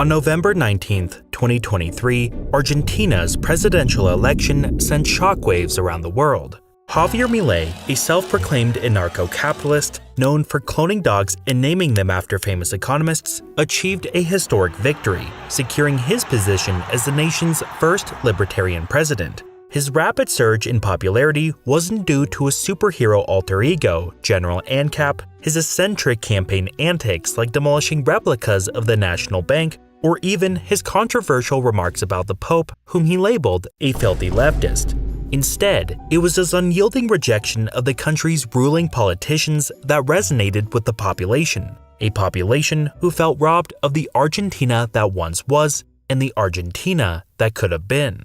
On November 19, 2023, Argentina's presidential election sent shockwaves around the world. Javier Milei, a self-proclaimed anarcho-capitalist known for cloning dogs and naming them after famous economists, achieved a historic victory, securing his position as the nation's first libertarian president. His rapid surge in popularity wasn't due to a superhero alter ego, General ANCAP, his eccentric campaign antics like demolishing replicas of the National Bank, or even his controversial remarks about the Pope, whom he labeled a filthy leftist. Instead, it was his unyielding rejection of the country's ruling politicians that resonated with the population, a population who felt robbed of the Argentina that once was and the Argentina that could have been.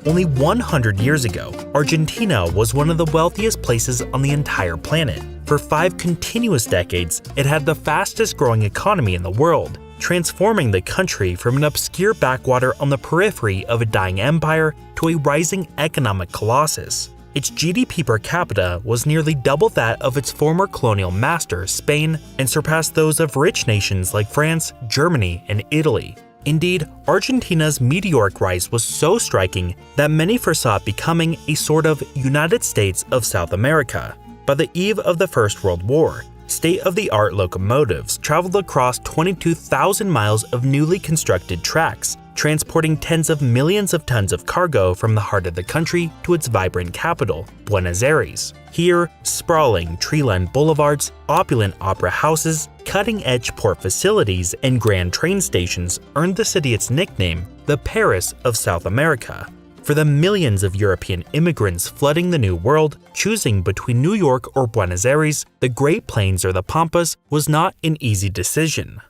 Only 100 years ago, Argentina was one of the wealthiest places on the entire planet. For 5 continuous decades, it had the fastest growing economy in the world, transforming the country from an obscure backwater on the periphery of a dying empire to a rising economic colossus. Its GDP per capita was nearly double that of its former colonial master, Spain, and surpassed those of rich nations like France, Germany, and Italy. Indeed, Argentina's meteoric rise was so striking that many foresaw it becoming a sort of United States of South America. By the eve of the First World War, state-of-the-art locomotives traveled across 22,000 miles of newly constructed tracks, transporting tens of millions of tons of cargo from the heart of the country to its vibrant capital, Buenos Aires. Here, sprawling tree-lined boulevards, opulent opera houses, cutting-edge port facilities, and grand train stations earned the city its nickname, the Paris of South America. For the millions of European immigrants flooding the New World, choosing between New York or Buenos Aires, the Great Plains or the Pampas was not an easy decision.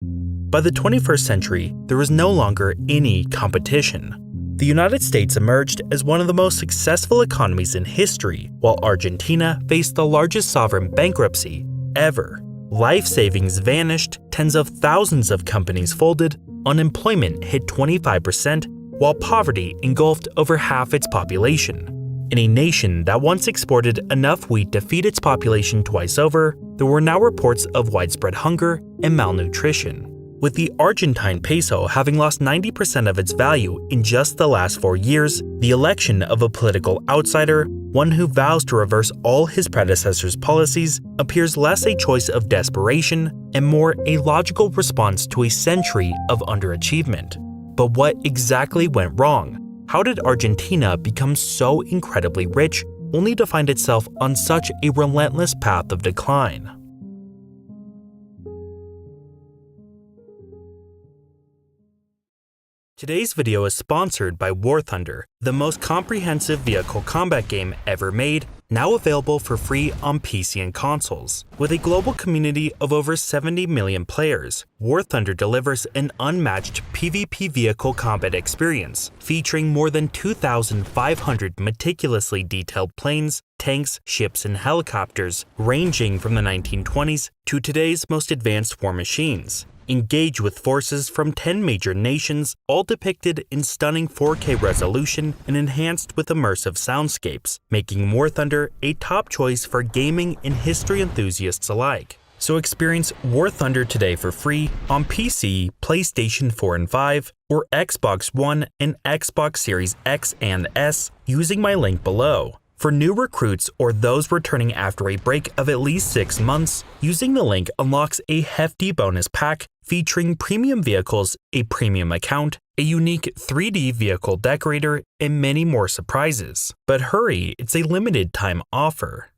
By the 21st century, there was no longer any competition. The United States emerged as one of the most successful economies in history, while Argentina faced the largest sovereign bankruptcy ever. Life savings vanished, tens of thousands of companies folded, unemployment hit 25%, while poverty engulfed over half its population. In a nation that once exported enough wheat to feed its population twice over, there were now reports of widespread hunger and malnutrition. With the Argentine peso having lost 90% of its value in just the last 4 years, the election of a political outsider, one who vows to reverse all his predecessors' policies, appears less a choice of desperation and more a logical response to a century of underachievement. But what exactly went wrong? How did Argentina become so incredibly rich, only to find itself on such a relentless path of decline? Today's video is sponsored by War Thunder, the most comprehensive vehicle combat game ever made, now available for free on PC and consoles. With a global community of over 70 million players, War Thunder delivers an unmatched PvP vehicle combat experience, featuring more than 2,500 meticulously detailed planes, tanks, ships, and helicopters, ranging from the 1920s to today's most advanced war machines. Engage with forces from 10 major nations, all depicted in stunning 4K resolution and enhanced with immersive soundscapes, making War Thunder a top choice for gaming and history enthusiasts alike. So experience War Thunder today for free on PC, PlayStation 4 and 5, or Xbox One and Xbox Series X and S using my link below. For new recruits or those returning after a break of at least 6 months, using the link unlocks a hefty bonus pack featuring premium vehicles, a premium account, a unique 3D vehicle decorator, and many more surprises. But hurry, it's a limited time offer.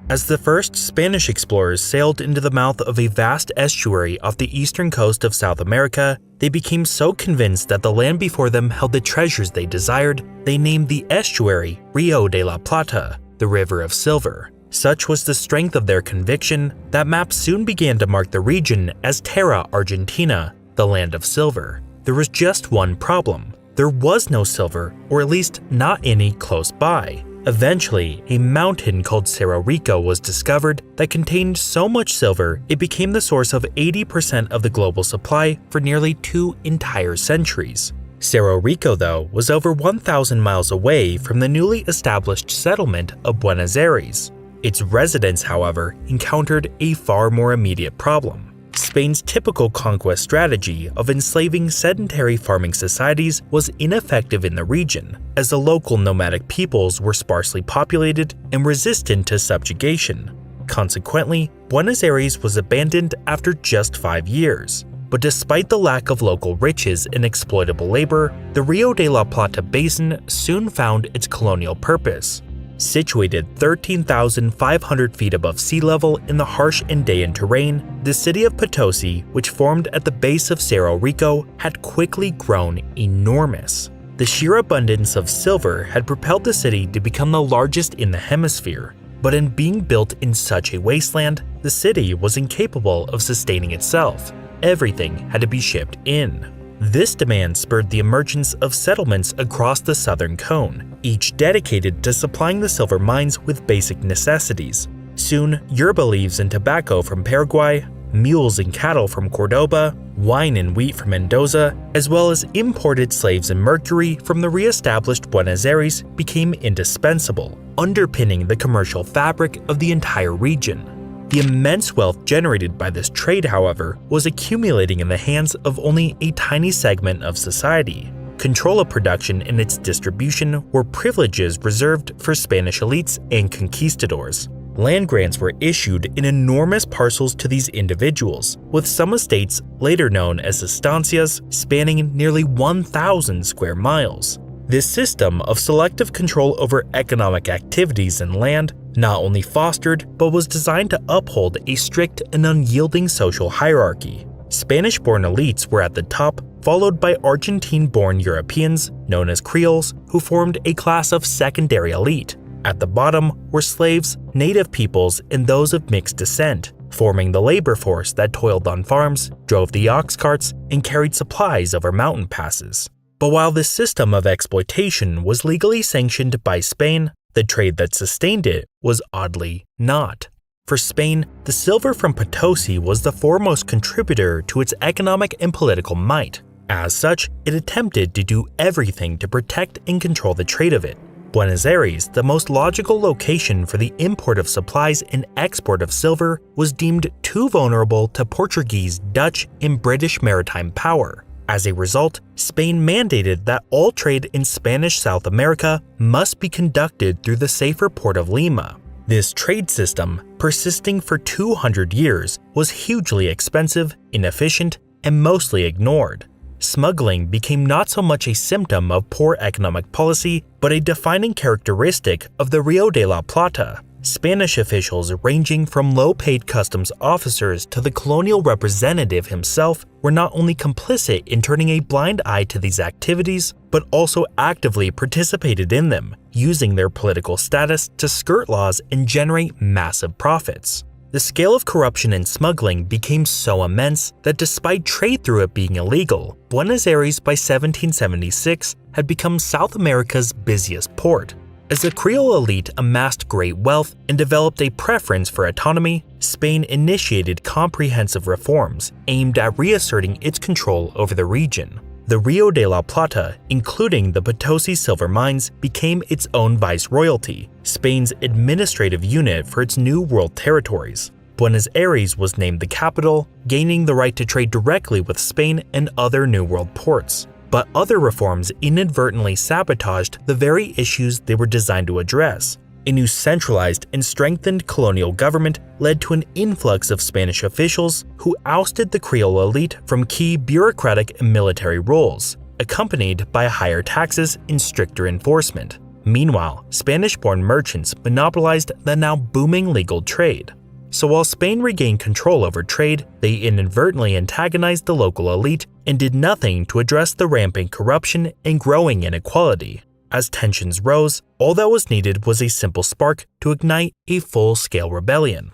As the first Spanish explorers sailed into the mouth of a vast estuary off the eastern coast of South America, they became so convinced that the land before them held the treasures they desired, they named the estuary Rio de la Plata, the River of Silver. Such was the strength of their conviction that maps soon began to mark the region as Terra Argentina, the land of silver. There was just one problem. There was no silver, or at least not any close by. Eventually, a mountain called Cerro Rico was discovered that contained so much silver it became the source of 80% of the global supply for nearly 2 entire centuries. Cerro Rico, though, was over 1,000 miles away from the newly established settlement of Buenos Aires. Its residents, however, encountered a far more immediate problem. Spain's typical conquest strategy of enslaving sedentary farming societies was ineffective in the region, as the local nomadic peoples were sparsely populated and resistant to subjugation. Consequently, Buenos Aires was abandoned after just 5 years. But despite the lack of local riches and exploitable labor, the Rio de la Plata basin soon found its colonial purpose. Situated 13,500 feet above sea level in the harsh Andean terrain, the city of Potosi, which formed at the base of Cerro Rico, had quickly grown enormous. The sheer abundance of silver had propelled the city to become the largest in the hemisphere. But in being built in such a wasteland, the city was incapable of sustaining itself. Everything had to be shipped in. This demand spurred the emergence of settlements across the southern cone, each dedicated to supplying the silver mines with basic necessities. Soon, yerba leaves and tobacco from Paraguay, mules and cattle from Cordoba, wine and wheat from Mendoza, as well as imported slaves and mercury from the re-established Buenos Aires became indispensable, underpinning the commercial fabric of the entire region. The immense wealth generated by this trade, however, was accumulating in the hands of only a tiny segment of society. Control of production and its distribution were privileges reserved for Spanish elites and conquistadors. Land grants were issued in enormous parcels to these individuals, with some estates, later known as estancias, spanning nearly 1,000 square miles. This system of selective control over economic activities and land not only fostered but was designed to uphold a strict and unyielding social hierarchy. Spanish-born elites were at the top, followed by Argentine-born Europeans, known as Creoles, who formed a class of secondary elite. At the bottom were slaves, native peoples, and those of mixed descent, forming the labor force that toiled on farms, drove the ox carts, and carried supplies over mountain passes. But while this system of exploitation was legally sanctioned by Spain, the trade that sustained it was oddly not. For Spain, the silver from Potosi was the foremost contributor to its economic and political might. As such, it attempted to do everything to protect and control the trade of it. Buenos Aires, the most logical location for the import of supplies and export of silver, was deemed too vulnerable to Portuguese, Dutch, and British maritime power. As a result, Spain mandated that all trade in Spanish South America must be conducted through the safer port of Lima. This trade system, persisting for 200 years, was hugely expensive, inefficient, and mostly ignored. Smuggling became not so much a symptom of poor economic policy, but a defining characteristic of the Rio de la Plata. Spanish officials, ranging from low-paid customs officers to the colonial representative himself, were not only complicit in turning a blind eye to these activities, but also actively participated in them, using their political status to skirt laws and generate massive profits. The scale of corruption and smuggling became so immense that despite trade through it being illegal, Buenos Aires by 1776 had become South America's busiest port. As the Creole elite amassed great wealth and developed a preference for autonomy, Spain initiated comprehensive reforms aimed at reasserting its control over the region. The Rio de la Plata, including the Potosi silver mines, became its own viceroyalty, Spain's administrative unit for its new world territories. Buenos Aires was named the capital, gaining the right to trade directly with Spain and other New World ports. But other reforms inadvertently sabotaged the very issues they were designed to address. A new centralized and strengthened colonial government led to an influx of Spanish officials who ousted the Creole elite from key bureaucratic and military roles, accompanied by higher taxes and stricter enforcement. Meanwhile, Spanish-born merchants monopolized the now booming legal trade. So while Spain regained control over trade, they inadvertently antagonized the local elite and did nothing to address the rampant corruption and growing inequality. As tensions rose, all that was needed was a simple spark to ignite a full-scale rebellion.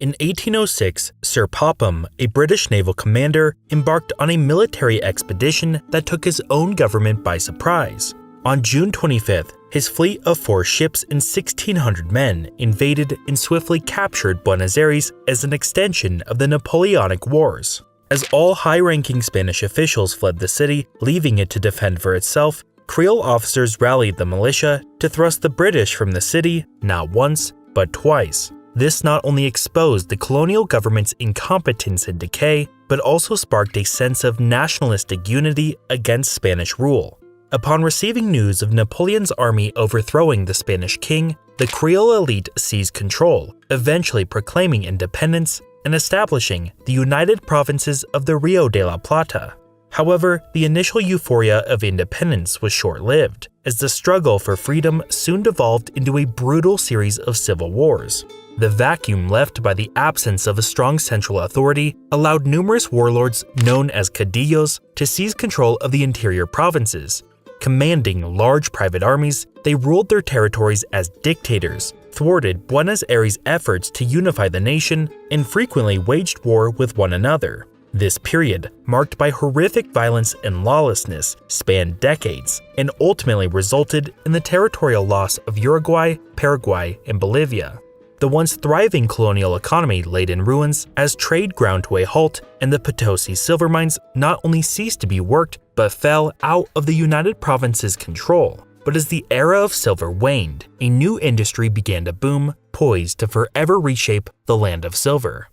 In 1806, Sir Popham, a British naval commander, embarked on a military expedition that took his own government by surprise. On June 25th, his fleet of 4 ships and 1,600 men invaded and swiftly captured Buenos Aires as an extension of the Napoleonic Wars. As all high-ranking Spanish officials fled the city, leaving it to defend for itself, Creole officers rallied the militia to thrust the British from the city not once, but twice. This not only exposed the colonial government's incompetence and decay, but also sparked a sense of nationalistic unity against Spanish rule. Upon receiving news of Napoleon's army overthrowing the Spanish king, the Creole elite seized control, eventually proclaiming independence and establishing the United Provinces of the Rio de la Plata. However, the initial euphoria of independence was short-lived, as the struggle for freedom soon devolved into a brutal series of civil wars. The vacuum left by the absence of a strong central authority allowed numerous warlords known as caudillos to seize control of the interior provinces. Commanding large private armies, they ruled their territories as dictators, thwarted Buenos Aires' efforts to unify the nation, and frequently waged war with one another. This period, marked by horrific violence and lawlessness, spanned decades and ultimately resulted in the territorial loss of Uruguay, Paraguay, and Bolivia. The once thriving colonial economy laid in ruins as trade ground to a halt, and the Potosi silver mines not only ceased to be worked but fell out of the United Provinces' control. But as the era of silver waned, a new industry began to boom, poised to forever reshape the land of silver.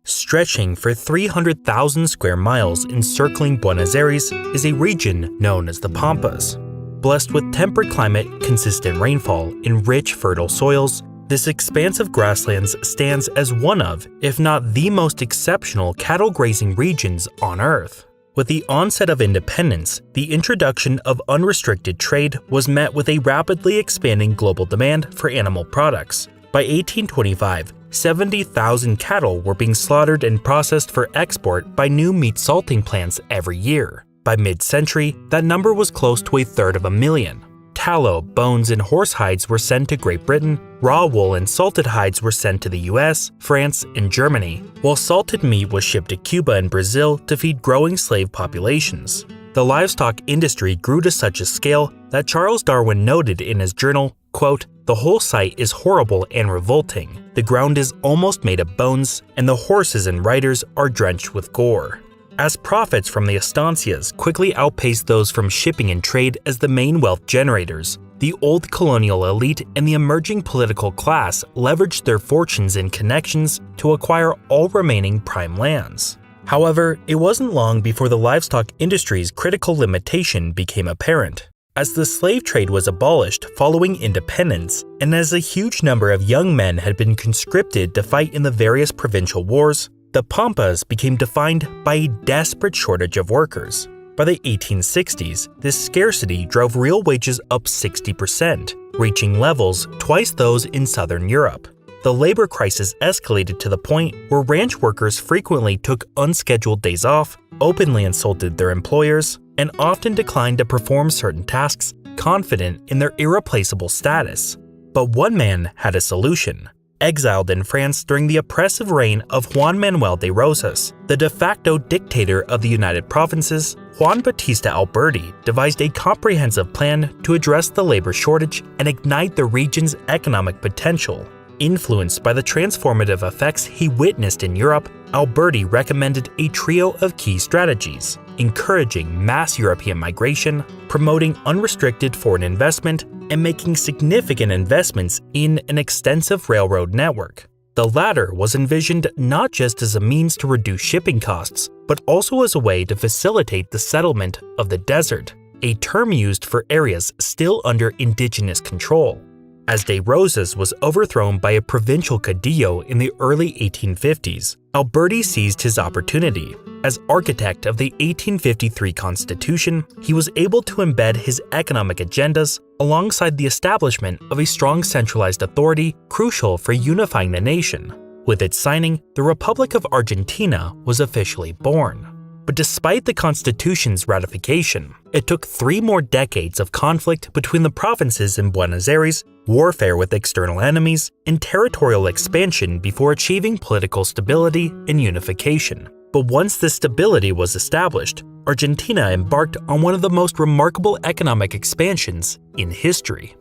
Stretching for 300,000 square miles encircling Buenos Aires is a region known as the Pampas. Blessed with temperate climate, consistent rainfall, and rich, fertile soils, this expansive grasslands stands as one of, if not the most exceptional cattle grazing regions on Earth. With the onset of independence, the introduction of unrestricted trade was met with a rapidly expanding global demand for animal products. By 1825, 70,000 cattle were being slaughtered and processed for export by new meat salting plants every year. By mid-century, that number was close to 1/3 Tallow, bones, and horse hides were sent to Great Britain, raw wool and salted hides were sent to the US, France, and Germany, while salted meat was shipped to Cuba and Brazil to feed growing slave populations. The livestock industry grew to such a scale that Charles Darwin noted in his journal, quote, "The whole sight is horrible and revolting. The ground is almost made of bones, and the horses and riders are drenched with gore." As profits from the estancias quickly outpaced those from shipping and trade as the main wealth generators, the old colonial elite and the emerging political class leveraged their fortunes and connections to acquire all remaining prime lands. However, it wasn't long before the livestock industry's critical limitation became apparent. As the slave trade was abolished following independence, and as a huge number of young men had been conscripted to fight in the various provincial wars, the Pampas became defined by a desperate shortage of workers. By the 1860s, this scarcity drove real wages up 60%, reaching levels twice those in Southern Europe. The labor crisis escalated to the point where ranch workers frequently took unscheduled days off, openly insulted their employers, and often declined to perform certain tasks, confident in their irreplaceable status. But one man had a solution. Exiled in France during the oppressive reign of Juan Manuel de Rosas, the de facto dictator of the United Provinces, Juan Bautista Alberti devised a comprehensive plan to address the labor shortage and ignite the region's economic potential. Influenced by the transformative effects he witnessed in Europe, Alberti recommended a trio of key strategies: encouraging mass European migration, promoting unrestricted foreign investment, and making significant investments in an extensive railroad network. The latter was envisioned not just as a means to reduce shipping costs, but also as a way to facilitate the settlement of the desert, a term used for areas still under indigenous control. As de Rosas was overthrown by a provincial caudillo in the early 1850s, Alberti seized his opportunity. As architect of the 1853 Constitution, he was able to embed his economic agendas alongside the establishment of a strong centralized authority crucial for unifying the nation. With its signing, the Republic of Argentina was officially born. But despite the Constitution's ratification, it took 3 more decades of conflict between the provinces in Buenos Aires, warfare with external enemies, and territorial expansion before achieving political stability and unification. But once this stability was established, Argentina embarked on one of the most remarkable economic expansions in history.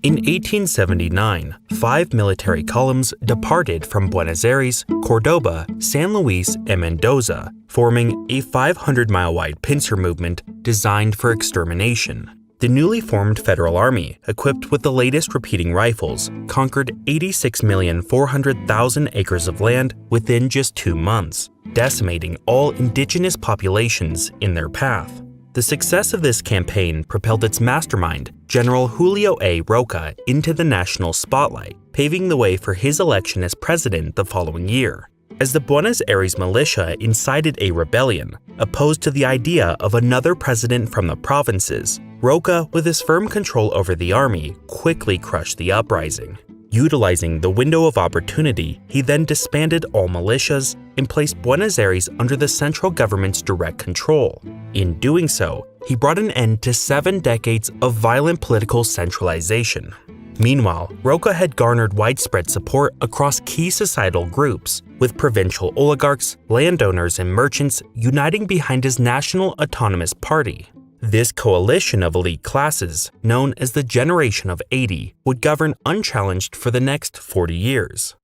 In 1879, 5 military columns departed from Buenos Aires, Cordoba, San Luis, and Mendoza, forming a 500-mile-wide pincer movement designed for extermination. The newly formed federal army, equipped with the latest repeating rifles, conquered 86,400,000 acres of land within just 2 months, decimating all indigenous populations in their path. The success of this campaign propelled its mastermind, General Julio A. Roca, into the national spotlight, paving the way for his election as president the following year. As the Buenos Aires militia incited a rebellion, opposed to the idea of another president from the provinces, Roca, with his firm control over the army, quickly crushed the uprising. Utilizing the window of opportunity, he then disbanded all militias and placed Buenos Aires under the central government's direct control. In doing so, he brought an end to 7 decades of violent political centralization. Meanwhile, Roca had garnered widespread support across key societal groups, with provincial oligarchs, landowners, and merchants uniting behind his National Autonomous Party. This coalition of elite classes, known as the Generation of 80, would govern unchallenged for the next 40 years.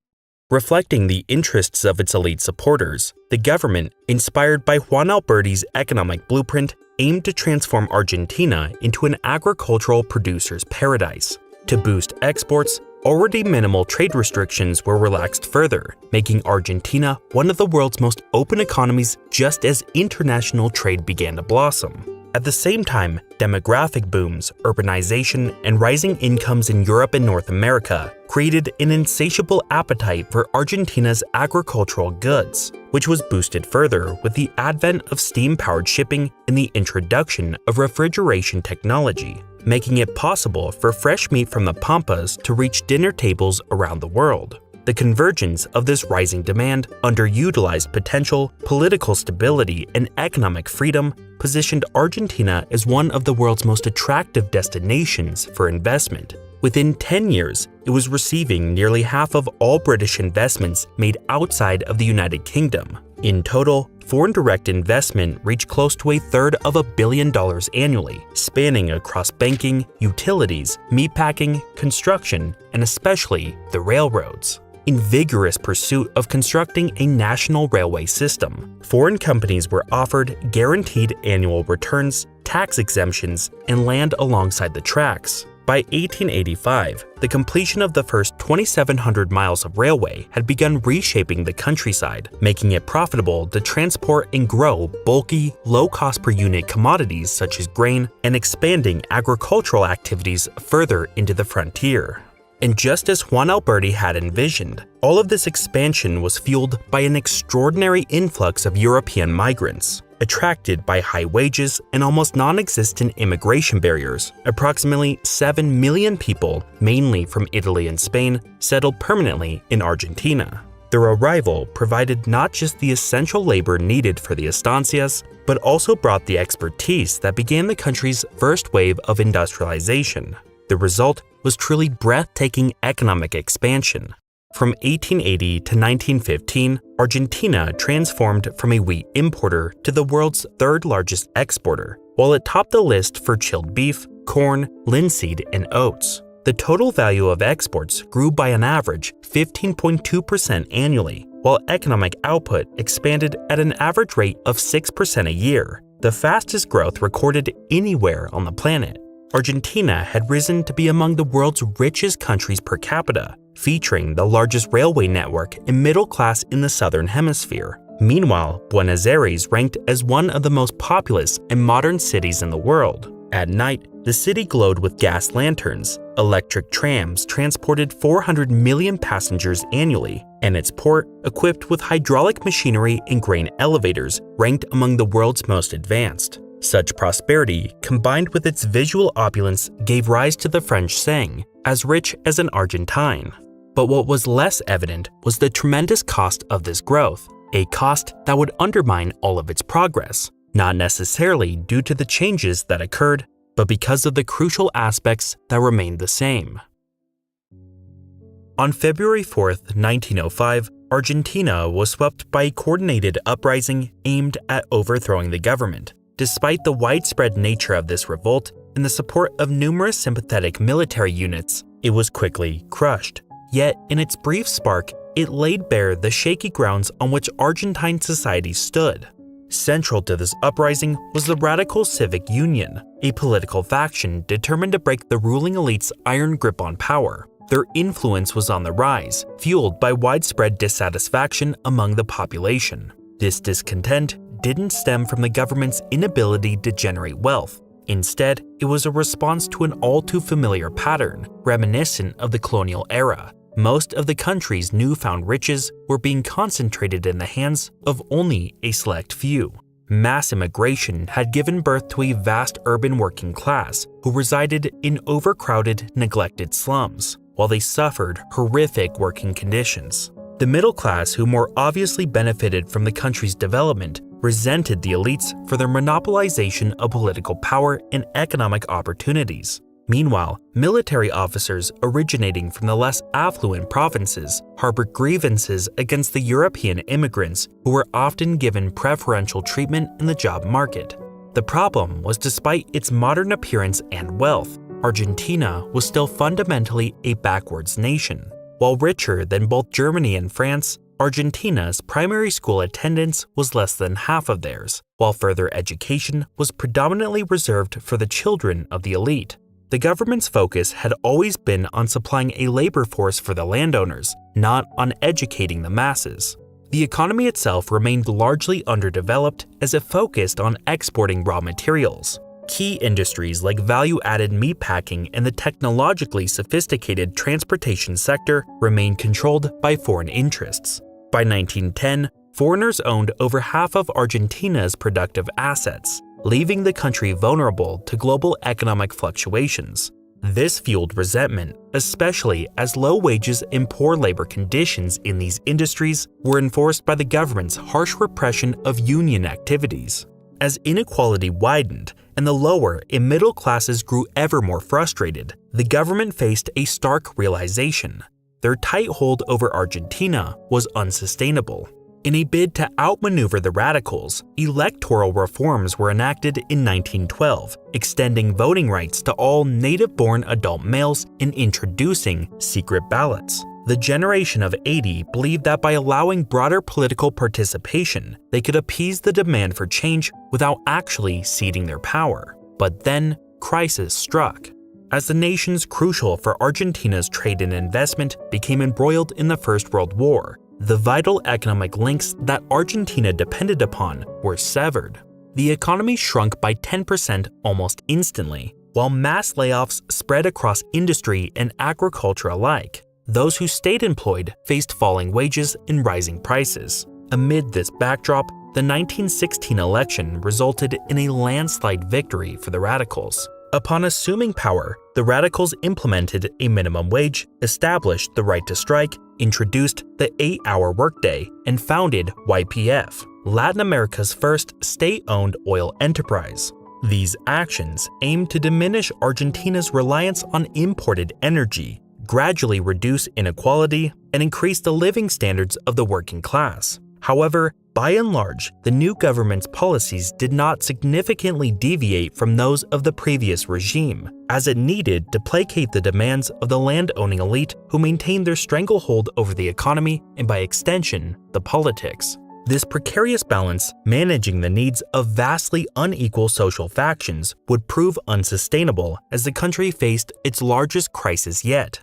Reflecting the interests of its elite supporters, the government, inspired by Juan Alberti's economic blueprint, aimed to transform Argentina into an agricultural producer's paradise. To boost exports, already minimal trade restrictions were relaxed further, making Argentina one of the world's most open economies just as international trade began to blossom. At the same time, demographic booms, urbanization, and rising incomes in Europe and North America created an insatiable appetite for Argentina's agricultural goods, which was boosted further with the advent of steam-powered shipping and the introduction of refrigeration technology, making it possible for fresh meat from the pampas to reach dinner tables around the world. The convergence of this rising demand, underutilized potential, political stability, and economic freedom positioned Argentina as one of the world's most attractive destinations for investment. Within 10 years, it was receiving nearly half of all British investments made outside of the United Kingdom. In total, foreign direct investment reached close to $1/3 billion annually, spanning across banking, utilities, meatpacking, construction, and especially the railroads. In vigorous pursuit of constructing a national railway system, foreign companies were offered guaranteed annual returns, tax exemptions, and land alongside the tracks. By 1885, the completion of the first 2,700 miles of railway had begun reshaping the countryside, making it profitable to transport and grow bulky, low-cost per unit commodities such as grain, and expanding agricultural activities further into the frontier. And just as Juan Alberti had envisioned, all of this expansion was fueled by an extraordinary influx of European migrants. Attracted by high wages and almost non-existent immigration barriers, approximately 7 million people, mainly from Italy and Spain, settled permanently in Argentina. Their arrival provided not just the essential labor needed for the estancias, but also brought the expertise that began the country's first wave of industrialization. The result was truly breathtaking economic expansion. From 1880 to 1915, Argentina transformed from a wheat importer to the world's 3rd largest exporter, while it topped the list for chilled beef, corn, linseed, and oats. The total value of exports grew by an average 15.2% annually, while economic output expanded at an average rate of 6% a year, the fastest growth recorded anywhere on the planet. Argentina had risen to be among the world's richest countries per capita, featuring the largest railway network and middle class in the southern hemisphere. Meanwhile, Buenos Aires ranked as one of the most populous and modern cities in the world. At night, the city glowed with gas lanterns, electric trams transported 400 million passengers annually, and its port, equipped with hydraulic machinery and grain elevators, ranked among the world's most advanced. Such prosperity, combined with its visual opulence, gave rise to the French saying, "as rich as an Argentine." But what was less evident was the tremendous cost of this growth, a cost that would undermine all of its progress, not necessarily due to the changes that occurred, but because of the crucial aspects that remained the same. On February 4th, 1905, Argentina was swept by a coordinated uprising aimed at overthrowing the government. Despite the widespread nature of this revolt and the support of numerous sympathetic military units, it was quickly crushed. Yet, in its brief spark, it laid bare the shaky grounds on which Argentine society stood. Central to this uprising was the Radical Civic Union, a political faction determined to break the ruling elite's iron grip on power. Their influence was on the rise, fueled by widespread dissatisfaction among the population. This discontent didn't stem from the government's inability to generate wealth. Instead, it was a response to an all-too-familiar pattern, reminiscent of the colonial era. Most of the country's newfound riches were being concentrated in the hands of only a select few. Mass immigration had given birth to a vast urban working class who resided in overcrowded, neglected slums, while they suffered horrific working conditions. The middle class, who more obviously benefited from the country's development, resented the elites for their monopolization of political power and economic opportunities. Meanwhile, military officers originating from the less affluent provinces harbored grievances against the European immigrants who were often given preferential treatment in the job market. The problem was, despite its modern appearance and wealth, Argentina was still fundamentally a backwards nation. While richer than both Germany and France, Argentina's primary school attendance was less than half of theirs, while further education was predominantly reserved for the children of the elite. The government's focus had always been on supplying a labor force for the landowners, not on educating the masses. The economy itself remained largely underdeveloped as it focused on exporting raw materials. Key industries like value-added meatpacking and the technologically sophisticated transportation sector remained controlled by foreign interests. By 1910, foreigners owned over half of Argentina's productive assets, leaving the country vulnerable to global economic fluctuations. This fueled resentment, especially as low wages and poor labor conditions in these industries were enforced by the government's harsh repression of union activities. As inequality widened and the lower and middle classes grew ever more frustrated, the government faced a stark realization. Their tight hold over Argentina was unsustainable. In a bid to outmaneuver the radicals, electoral reforms were enacted in 1912, extending voting rights to all native-born adult males and introducing secret ballots. The generation of '80 believed that by allowing broader political participation, they could appease the demand for change without actually ceding their power. But then, crisis struck. As the nations crucial for Argentina's trade and investment became embroiled in the First World War, the vital economic links that Argentina depended upon were severed. The economy shrunk by 10% almost instantly, while mass layoffs spread across industry and agriculture alike. Those who stayed employed faced falling wages and rising prices. Amid this backdrop, the 1916 election resulted in a landslide victory for the radicals. Upon assuming power, the radicals implemented a minimum wage, established the right to strike, introduced the 8-hour workday, and founded YPF, Latin America's first state-owned oil enterprise. These actions aimed to diminish Argentina's reliance on imported energy, gradually reduce inequality, and increase the living standards of the working class. However, by and large, the new government's policies did not significantly deviate from those of the previous regime, as it needed to placate the demands of the land-owning elite who maintained their stranglehold over the economy and, by extension, the politics. This precarious balance, managing the needs of vastly unequal social factions, would prove unsustainable as the country faced its largest crisis yet.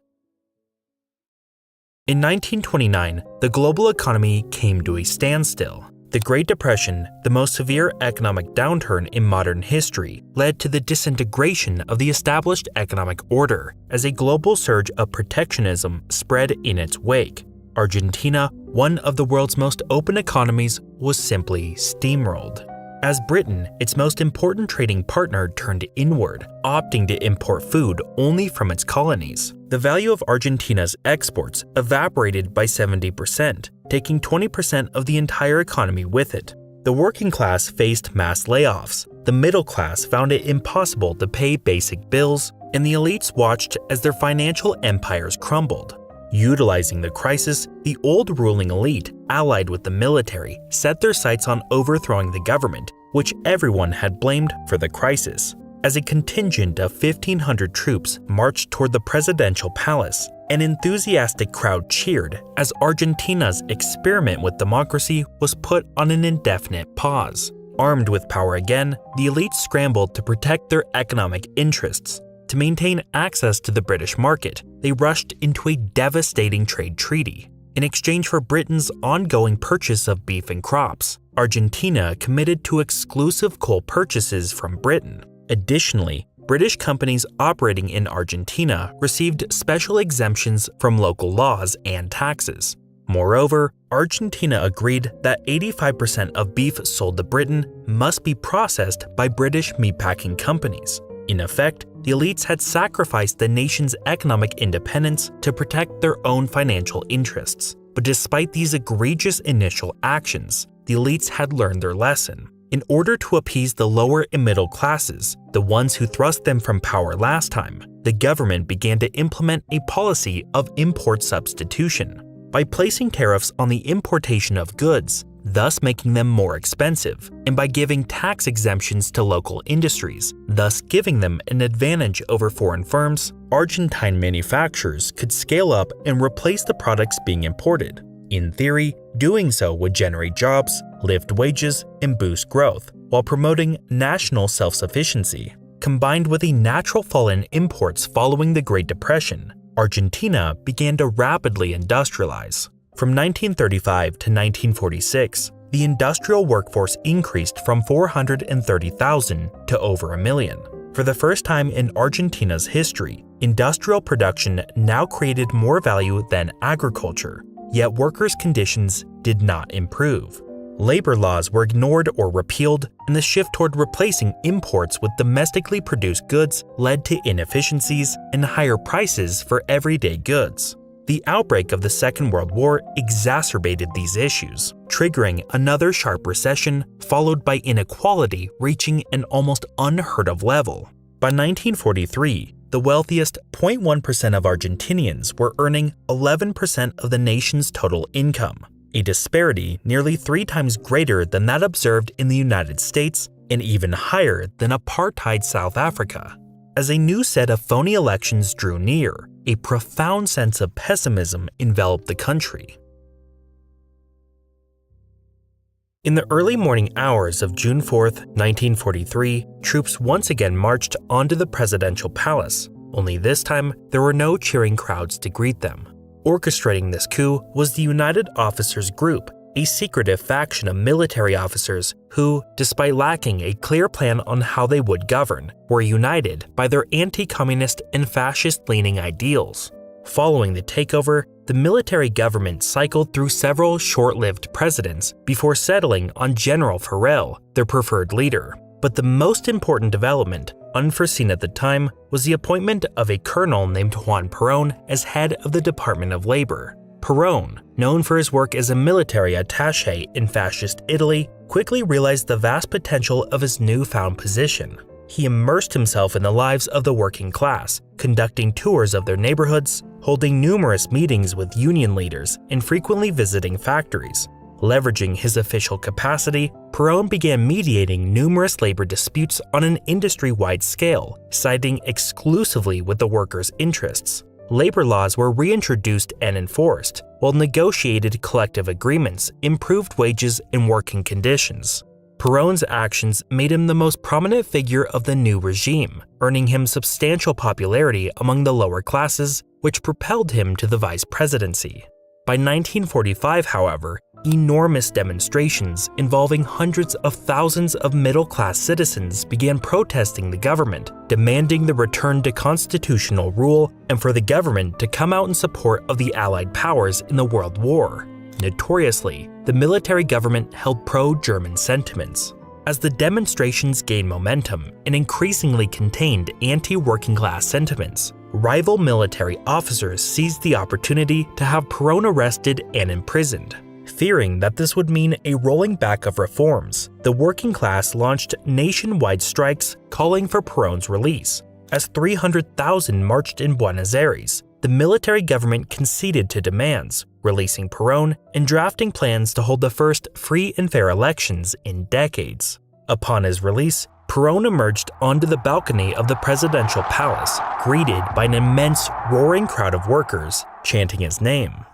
In 1929, the global economy came to a standstill. The Great Depression, the most severe economic downturn in modern history, led to the disintegration of the established economic order as a global surge of protectionism spread in its wake. Argentina, one of the world's most open economies, was simply steamrolled. As Britain, its most important trading partner, turned inward, opting to import food only from its colonies. The value of Argentina's exports evaporated by 70%, taking 20% of the entire economy with it. The working class faced mass layoffs, the middle class found it impossible to pay basic bills, and the elites watched as their financial empires crumbled. Utilizing the crisis, the old ruling elite, allied with the military, set their sights on overthrowing the government, which everyone had blamed for the crisis. As a contingent of 1,500 troops marched toward the presidential palace, An enthusiastic crowd cheered as Argentina's experiment with democracy was put on an indefinite pause. Armed with power again, the elites scrambled to protect their economic interests. To maintain access to the British market, they rushed into a devastating trade treaty. In exchange for Britain's ongoing purchase of beef and crops, Argentina committed to exclusive coal purchases from Britain. Additionally, British companies operating in Argentina received special exemptions from local laws and taxes. Moreover, Argentina agreed that 85% of beef sold to Britain must be processed by British meatpacking companies. In effect, the elites had sacrificed the nation's economic independence to protect their own financial interests. But despite these egregious initial actions, the elites had learned their lesson. In order to appease the lower and middle classes, the ones who thrust them from power last time, the government began to implement a policy of import substitution. By placing tariffs on the importation of goods, thus making them more expensive, and by giving tax exemptions to local industries, thus giving them an advantage over foreign firms, Argentine manufacturers could scale up and replace the products being imported. In theory, doing so would generate jobs, lift wages, and boost growth, while promoting national self-sufficiency. Combined with a natural fall in imports following the Great Depression, Argentina began to rapidly industrialize. From 1935 to 1946, the industrial workforce increased from 430,000 to over 1 million. For the first time in Argentina's history, industrial production now created more value than agriculture, yet workers' conditions did not improve. Labor laws were ignored or repealed, and the shift toward replacing imports with domestically produced goods led to inefficiencies and higher prices for everyday goods. The outbreak of the Second World War exacerbated these issues, triggering another sharp recession followed by inequality reaching an almost unheard of level. By 1943, the wealthiest 0.1% of Argentinians were earning 11% of the nation's total income, a disparity nearly 3 times greater than that observed in the United States and even higher than apartheid South Africa. As a new set of phony elections drew near, a profound sense of pessimism enveloped the country. In the early morning hours of June 4, 1943, troops once again marched onto the presidential palace, only this time there were no cheering crowds to greet them. Orchestrating this coup was the United Officers Group, a secretive faction of military officers who, despite lacking a clear plan on how they would govern, were united by their anti-communist and fascist-leaning ideals. Following the takeover, the military government cycled through several short-lived presidents before settling on General Farrell, their preferred leader. But the most important development, unforeseen at the time, was the appointment of a colonel named Juan Perón as head of the Department of Labor. Perón, known for his work as a military attaché in fascist Italy, quickly realized the vast potential of his newfound position. He immersed himself in the lives of the working class, conducting tours of their neighborhoods, holding numerous meetings with union leaders, and frequently visiting factories. Leveraging his official capacity, Perón began mediating numerous labor disputes on an industry-wide scale, siding exclusively with the workers' interests. Labor laws were reintroduced and enforced, while negotiated collective agreements improved wages and working conditions. Perón's actions made him the most prominent figure of the new regime, earning him substantial popularity among the lower classes, which propelled him to the vice presidency. By 1945, however, enormous demonstrations involving hundreds of thousands of middle-class citizens began protesting the government, demanding the return to constitutional rule and for the government to come out in support of the Allied powers in the World War. Notoriously, the military government held pro-German sentiments. As the demonstrations gained momentum and increasingly contained anti-working class sentiments, rival military officers seized the opportunity to have Perón arrested and imprisoned. Fearing that this would mean a rolling back of reforms, the working class launched nationwide strikes calling for Perón's release. As 300,000 marched in Buenos Aires, the military government conceded to demands, releasing Perón and drafting plans to hold the first free and fair elections in decades. Upon his release, Perón emerged onto the balcony of the presidential palace, greeted by an immense, roaring crowd of workers chanting his name.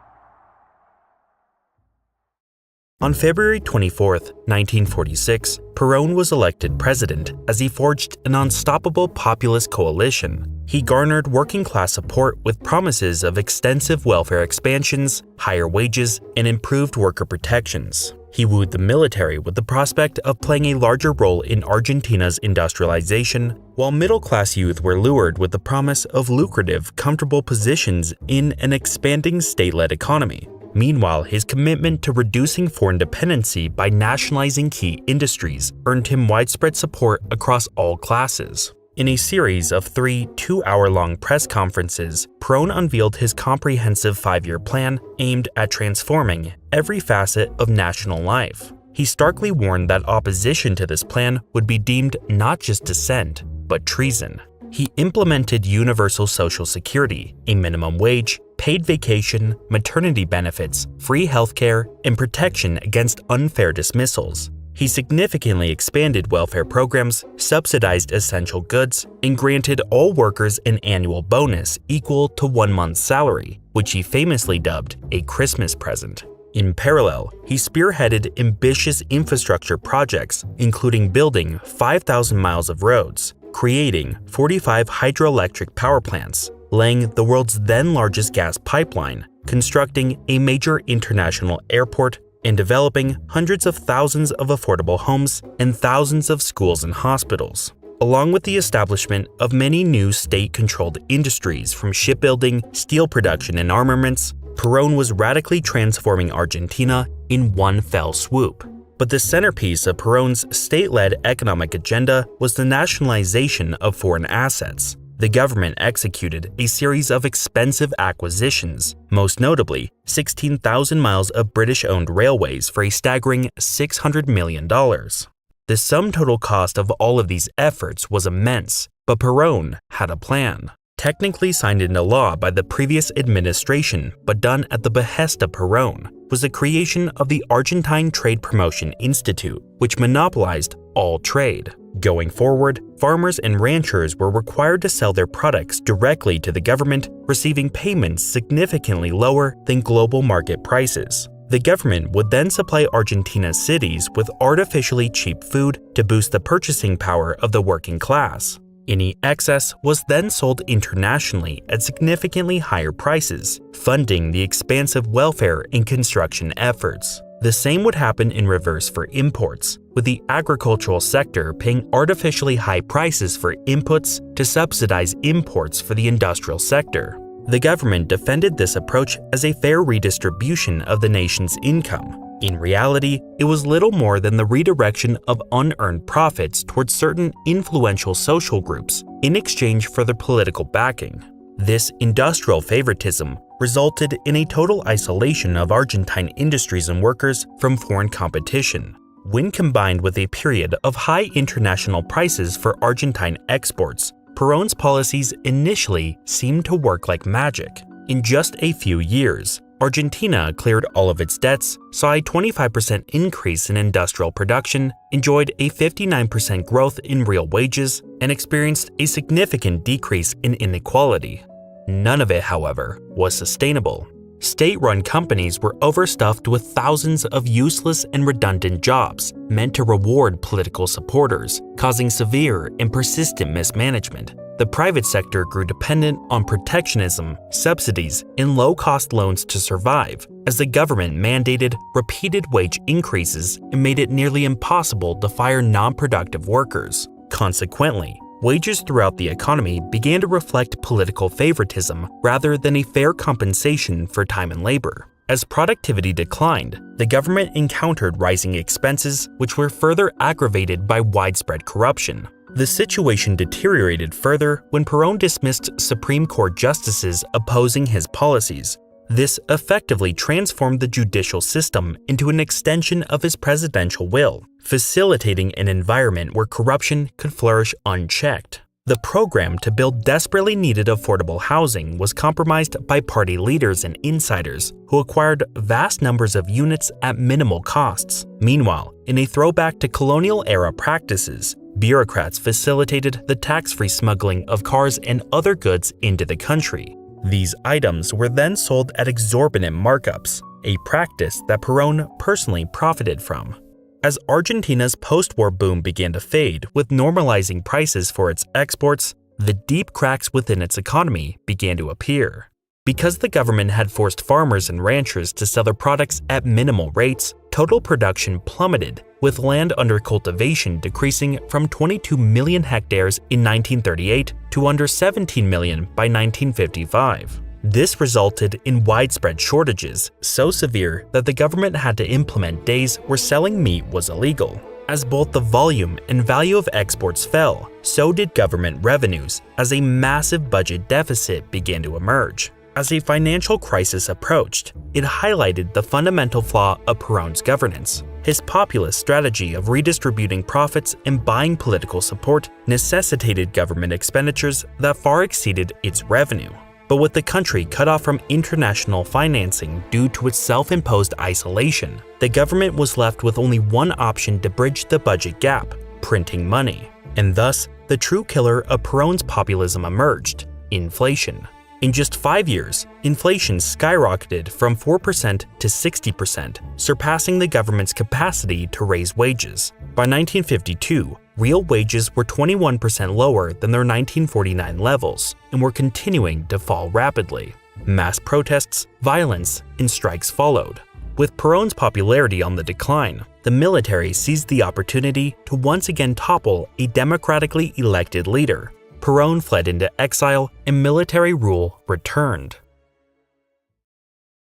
On February 24, 1946, Perón was elected president as he forged an unstoppable populist coalition. He garnered working-class support with promises of extensive welfare expansions, higher wages, and improved worker protections. He wooed the military with the prospect of playing a larger role in Argentina's industrialization, while middle-class youth were lured with the promise of lucrative, comfortable positions in an expanding state-led economy. Meanwhile, his commitment to reducing foreign dependency by nationalizing key industries earned him widespread support across all classes. In a series of 3 two-hour-long press conferences, Perón unveiled his comprehensive 5-year plan aimed at transforming every facet of national life. He starkly warned that opposition to this plan would be deemed not just dissent, but treason. He implemented universal social security, a minimum wage, paid vacation, maternity benefits, free healthcare, and protection against unfair dismissals. He significantly expanded welfare programs, subsidized essential goods, and granted all workers an annual bonus equal to 1 month's salary, which he famously dubbed a Christmas present. In parallel, he spearheaded ambitious infrastructure projects, including building 5,000 miles of roads, creating 45 hydroelectric power plants, laying the world's then largest gas pipeline, constructing a major international airport, and developing hundreds of thousands of affordable homes and thousands of schools and hospitals. Along with the establishment of many new state-controlled industries from shipbuilding, steel production, and armaments, Perón was radically transforming Argentina in one fell swoop. But the centerpiece of Perón's state-led economic agenda was the nationalization of foreign assets. The government executed a series of expensive acquisitions, most notably 16,000 miles of British-owned railways for a staggering $600 million. The sum total cost of all of these efforts was immense, but Perón had a plan. Technically signed into law by the previous administration but done at the behest of Perón, was the creation of the Argentine Trade Promotion Institute, which monopolized all trade. Going forward, farmers and ranchers were required to sell their products directly to the government, receiving payments significantly lower than global market prices. The government would then supply Argentina's cities with artificially cheap food to boost the purchasing power of the working class. Any excess was then sold internationally at significantly higher prices, funding the expansive welfare and construction efforts. The same would happen in reverse for imports, with the agricultural sector paying artificially high prices for inputs to subsidize imports for the industrial sector. The government defended this approach as a fair redistribution of the nation's income. In reality, it was little more than the redirection of unearned profits towards certain influential social groups in exchange for their political backing. This industrial favoritism resulted in a total isolation of Argentine industries and workers from foreign competition. When combined with a period of high international prices for Argentine exports, Perón's policies initially seemed to work like magic. In just a few years, Argentina cleared all of its debts, saw a 25% increase in industrial production, enjoyed a 59% growth in real wages, and experienced a significant decrease in inequality. None of it, however, was sustainable. State-run companies were overstuffed with thousands of useless and redundant jobs meant to reward political supporters, causing severe and persistent mismanagement. The private sector grew dependent on protectionism, subsidies, and low-cost loans to survive, as the government mandated repeated wage increases and made it nearly impossible to fire non-productive workers. Consequently, wages throughout the economy began to reflect political favoritism rather than a fair compensation for time and labor. As productivity declined, the government encountered rising expenses, which were further aggravated by widespread corruption. The situation deteriorated further when Perón dismissed Supreme Court justices opposing his policies. This effectively transformed the judicial system into an extension of his presidential will, facilitating an environment where corruption could flourish unchecked. The program to build desperately needed affordable housing was compromised by party leaders and insiders who acquired vast numbers of units at minimal costs. Meanwhile, in a throwback to colonial-era practices, Bureaucrats facilitated the tax-free smuggling of cars and other goods into the country. These items were then sold at exorbitant markups, a practice that Perón personally profited from. As Argentina's post-war boom began to fade with normalizing prices for its exports, the deep cracks within its economy began to appear. Because the government had forced farmers and ranchers to sell their products at minimal rates, total production plummeted, with land under cultivation decreasing from 22 million hectares in 1938 to under 17 million by 1955. This resulted in widespread shortages, so severe that the government had to implement days where selling meat was illegal. As both the volume and value of exports fell, so did government revenues, as a massive budget deficit began to emerge. As a financial crisis approached, it highlighted the fundamental flaw of Perón's governance. His populist strategy of redistributing profits and buying political support necessitated government expenditures that far exceeded its revenue. But with the country cut off from international financing due to its self-imposed isolation, the government was left with only one option to bridge the budget gap: printing money. And thus, the true killer of Perón's populism emerged: inflation. In just 5 years, inflation skyrocketed from 4% to 60%, surpassing the government's capacity to raise wages. By 1952, real wages were 21% lower than their 1949 levels and were continuing to fall rapidly. Mass protests, violence, and strikes followed. With Perón's popularity on the decline, the military seized the opportunity to once again topple a democratically elected leader. Perón fled into exile and military rule returned.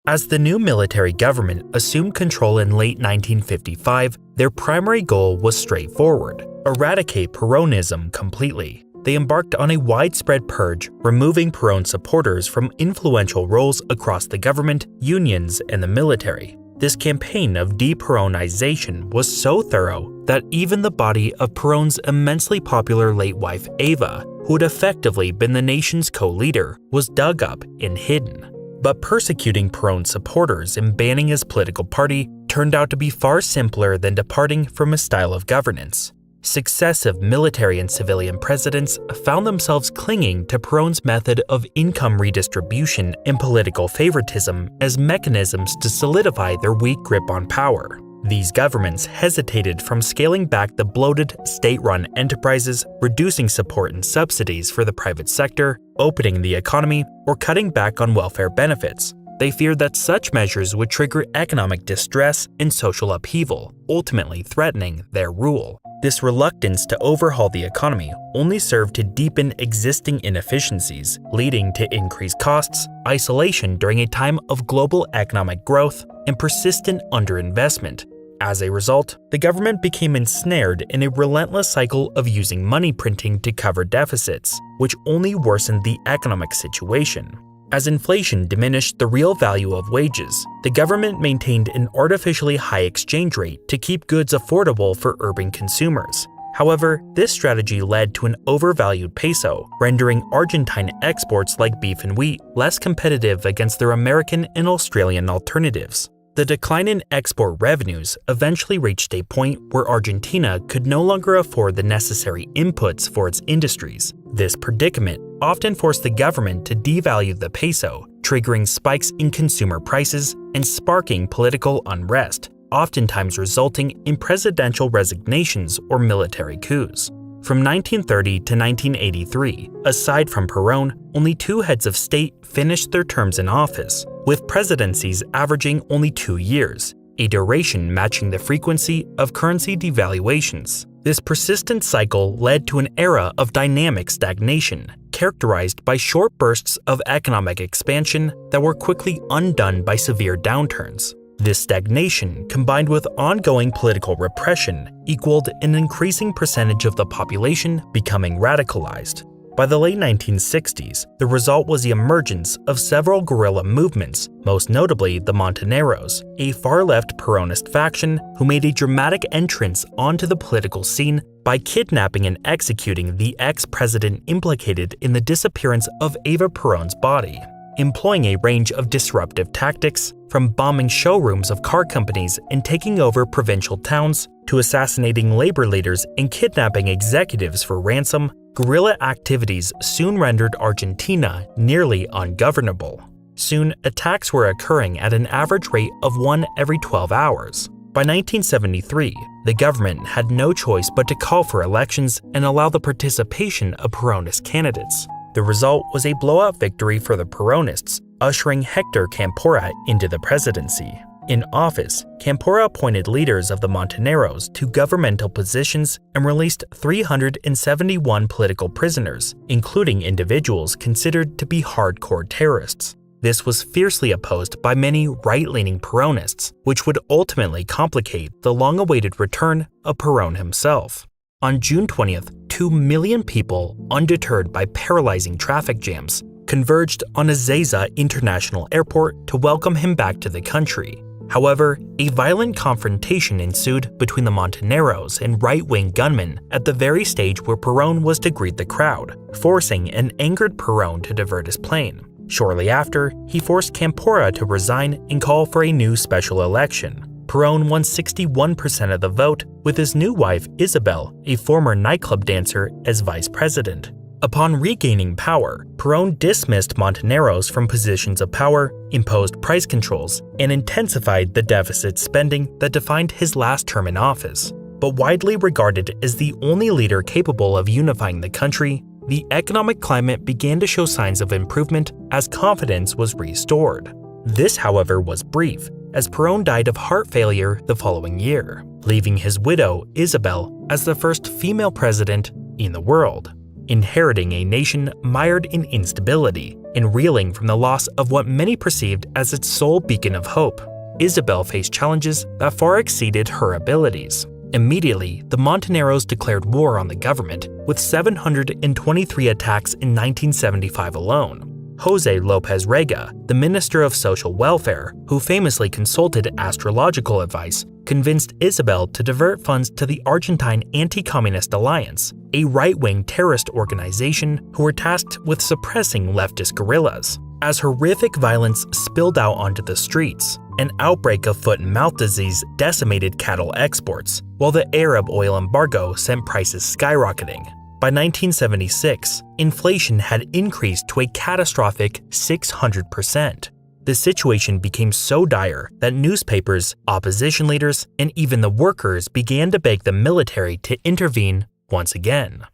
As the new military government assumed control in late 1955, their primary goal was straightforward: eradicate Perónism completely. They embarked on a widespread purge, removing Perón supporters from influential roles across the government, unions, and the military. This campaign of de-Peronization was so thorough that even the body of Perón's immensely popular late wife Eva, who had effectively been the nation's co-leader, was dug up and hidden. But persecuting Perón's supporters and banning his political party turned out to be far simpler than departing from his style of governance. Successive military and civilian presidents found themselves clinging to Perón's method of income redistribution and political favoritism as mechanisms to solidify their weak grip on power. These governments hesitated from scaling back the bloated, state-run enterprises, reducing support and subsidies for the private sector, opening the economy, or cutting back on welfare benefits. They feared that such measures would trigger economic distress and social upheaval, ultimately threatening their rule. This reluctance to overhaul the economy only served to deepen existing inefficiencies, leading to increased costs, isolation during a time of global economic growth, and persistent underinvestment. As a result, the government became ensnared in a relentless cycle of using money printing to cover deficits, which only worsened the economic situation. As inflation diminished the real value of wages, the government maintained an artificially high exchange rate to keep goods affordable for urban consumers. However, this strategy led to an overvalued peso, rendering Argentine exports like beef and wheat less competitive against their American and Australian alternatives. The decline in export revenues eventually reached a point where Argentina could no longer afford the necessary inputs for its industries. This predicament often forced the government to devalue the peso, triggering spikes in consumer prices and sparking political unrest, oftentimes resulting in presidential resignations or military coups. From 1930 to 1983, aside from Perón, only 2 heads of state finished their terms in office, with presidencies averaging only 2 years, a duration matching the frequency of currency devaluations. This persistent cycle led to an era of dynamic stagnation, characterized by short bursts of economic expansion that were quickly undone by severe downturns. This stagnation, combined with ongoing political repression, equaled an increasing percentage of the population becoming radicalized. By the late 1960s, the result was the emergence of several guerrilla movements, most notably the Montoneros, a far-left Peronist faction who made a dramatic entrance onto the political scene by kidnapping and executing the ex-president implicated in the disappearance of Eva Perón's body. employing a range of disruptive tactics, from bombing showrooms of car companies and taking over provincial towns, to assassinating labor leaders and kidnapping executives for ransom. Guerrilla activities soon rendered Argentina nearly ungovernable. Soon, attacks were occurring at an average rate of one every 12 hours. By 1973, the government had no choice but to call for elections and allow the participation of Peronist candidates. The result was a blowout victory for the Peronists, ushering Hector Campora into the presidency. In office, Campora appointed leaders of the Montoneros to governmental positions and released 371 political prisoners, including individuals considered to be hardcore terrorists. This was fiercely opposed by many right-leaning Peronists, which would ultimately complicate the long-awaited return of Perón himself. On June 20th, 2 million people, undeterred by paralyzing traffic jams, converged on Ezeiza International Airport to welcome him back to the country. However, a violent confrontation ensued between the Montoneros and right-wing gunmen at the very stage where Perón was to greet the crowd, forcing an angered Perón to divert his plane. Shortly after, he forced Campora to resign and call for a new special election. Perón won 61% of the vote, with his new wife Isabel, a former nightclub dancer, as vice president. Upon regaining power, Perón dismissed Montoneros from positions of power, imposed price controls, and intensified the deficit spending that defined his last term in office. But widely regarded as the only leader capable of unifying the country, the economic climate began to show signs of improvement as confidence was restored. This, however, was brief, as Perón died of heart failure the following year, leaving his widow, Isabel, as the first female president in the world, inheriting a nation mired in instability and reeling from the loss of what many perceived as its sole beacon of hope. Isabel faced challenges that far exceeded her abilities. Immediately, the Montoneros declared war on the government, with 723 attacks in 1975 alone. José López Rega, the Minister of Social Welfare, who famously consulted astrological advice, convinced Isabel to divert funds to the Argentine Anti-Communist Alliance, a right-wing terrorist organization who were tasked with suppressing leftist guerrillas. As horrific violence spilled out onto the streets, an outbreak of foot-and-mouth disease decimated cattle exports, while the Arab oil embargo sent prices skyrocketing. By 1976, inflation had increased to a catastrophic 600%. The situation became so dire that newspapers, opposition leaders, and even the workers began to beg the military to intervene once again.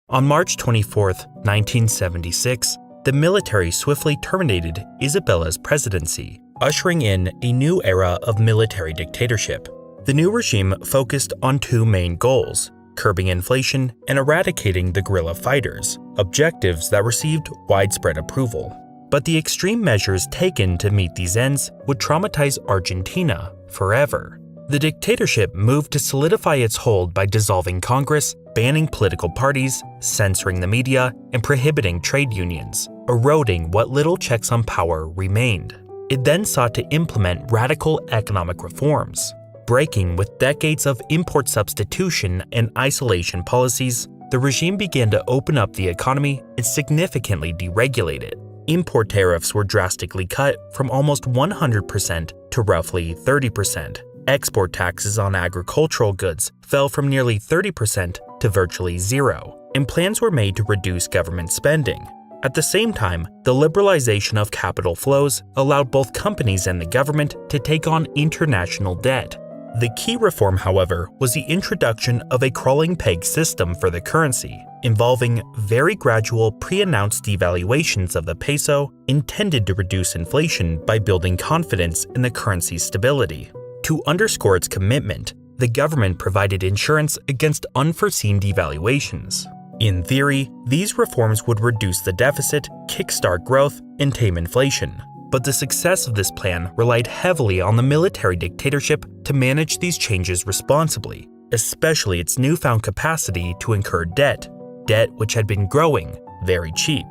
On March 24, 1976, the military swiftly terminated Isabella's presidency, ushering in a new era of military dictatorship. The new regime focused on two main goals: curbing inflation and eradicating the guerrilla fighters, objectives that received widespread approval. But the extreme measures taken to meet these ends would traumatize Argentina forever. The dictatorship moved to solidify its hold by dissolving Congress, banning political parties, censoring the media, and prohibiting trade unions, eroding what little checks on power remained. It then sought to implement radical economic reforms. Breaking with decades of import substitution and isolation policies, the regime began to open up the economy and significantly deregulate it. Import tariffs were drastically cut from almost 100% to roughly 30%. Export taxes on agricultural goods fell from nearly 30% to virtually zero, and plans were made to reduce government spending. At the same time, the liberalization of capital flows allowed both companies and the government to take on international debt. The key reform, however, was the introduction of a crawling peg system for the currency, involving very gradual pre-announced devaluations of the peso intended to reduce inflation by building confidence in the currency's stability. To underscore its commitment, the government provided insurance against unforeseen devaluations. In theory, these reforms would reduce the deficit, kickstart growth, and tame inflation. But the success of this plan relied heavily on the military dictatorship to manage these changes responsibly, especially its newfound capacity to incur debt which had been growing very cheap.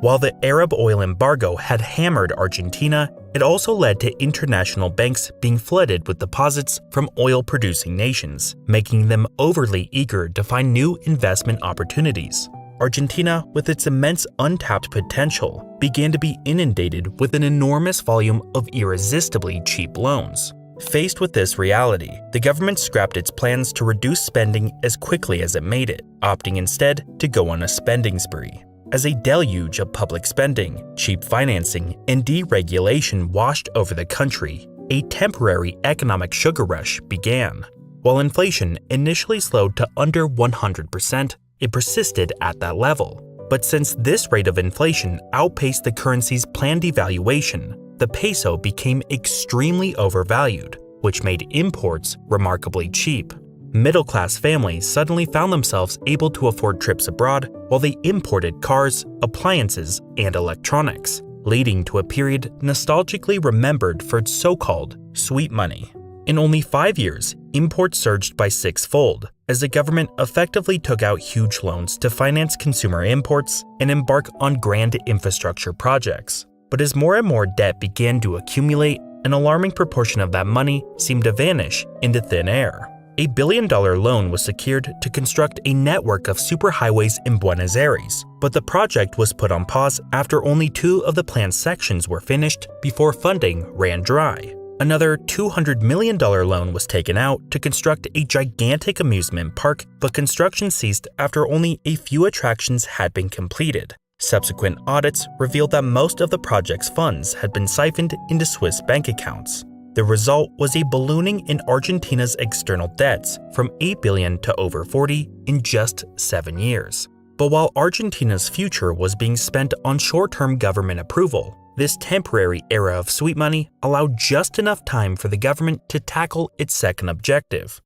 While the Arab oil embargo had hammered Argentina, it also led to international banks being flooded with deposits from oil-producing nations, making them overly eager to find new investment opportunities. Argentina, with its immense untapped potential, began to be inundated with an enormous volume of irresistibly cheap loans. Faced with this reality, the government scrapped its plans to reduce spending as quickly as it made it, opting instead to go on a spending spree. As a deluge of public spending, cheap financing, and deregulation washed over the country, a temporary economic sugar rush began. While inflation initially slowed to under 100%, it persisted at that level. But since this rate of inflation outpaced the currency's planned devaluation, the peso became extremely overvalued, which made imports remarkably cheap. Middle-class families suddenly found themselves able to afford trips abroad while they imported cars, appliances, and electronics, leading to a period nostalgically remembered for its so-called sweet money. In only 5 years, imports surged by six-fold, as the government effectively took out huge loans to finance consumer imports and embark on grand infrastructure projects. But as more and more debt began to accumulate, an alarming proportion of that money seemed to vanish into thin air. $1 billion loan was secured to construct a network of superhighways in Buenos Aires, but the project was put on pause after only 2 of the planned sections were finished before funding ran dry. Another $200 million loan was taken out to construct a gigantic amusement park, but construction ceased after only a few attractions had been completed. Subsequent audits revealed that most of the project's funds had been siphoned into Swiss bank accounts. The result was a ballooning in Argentina's external debts from $8 billion to over $40 in just 7 years. But while Argentina's future was being spent on short-term government approval, this temporary era of sweet money allowed just enough time for the government to tackle its second objective.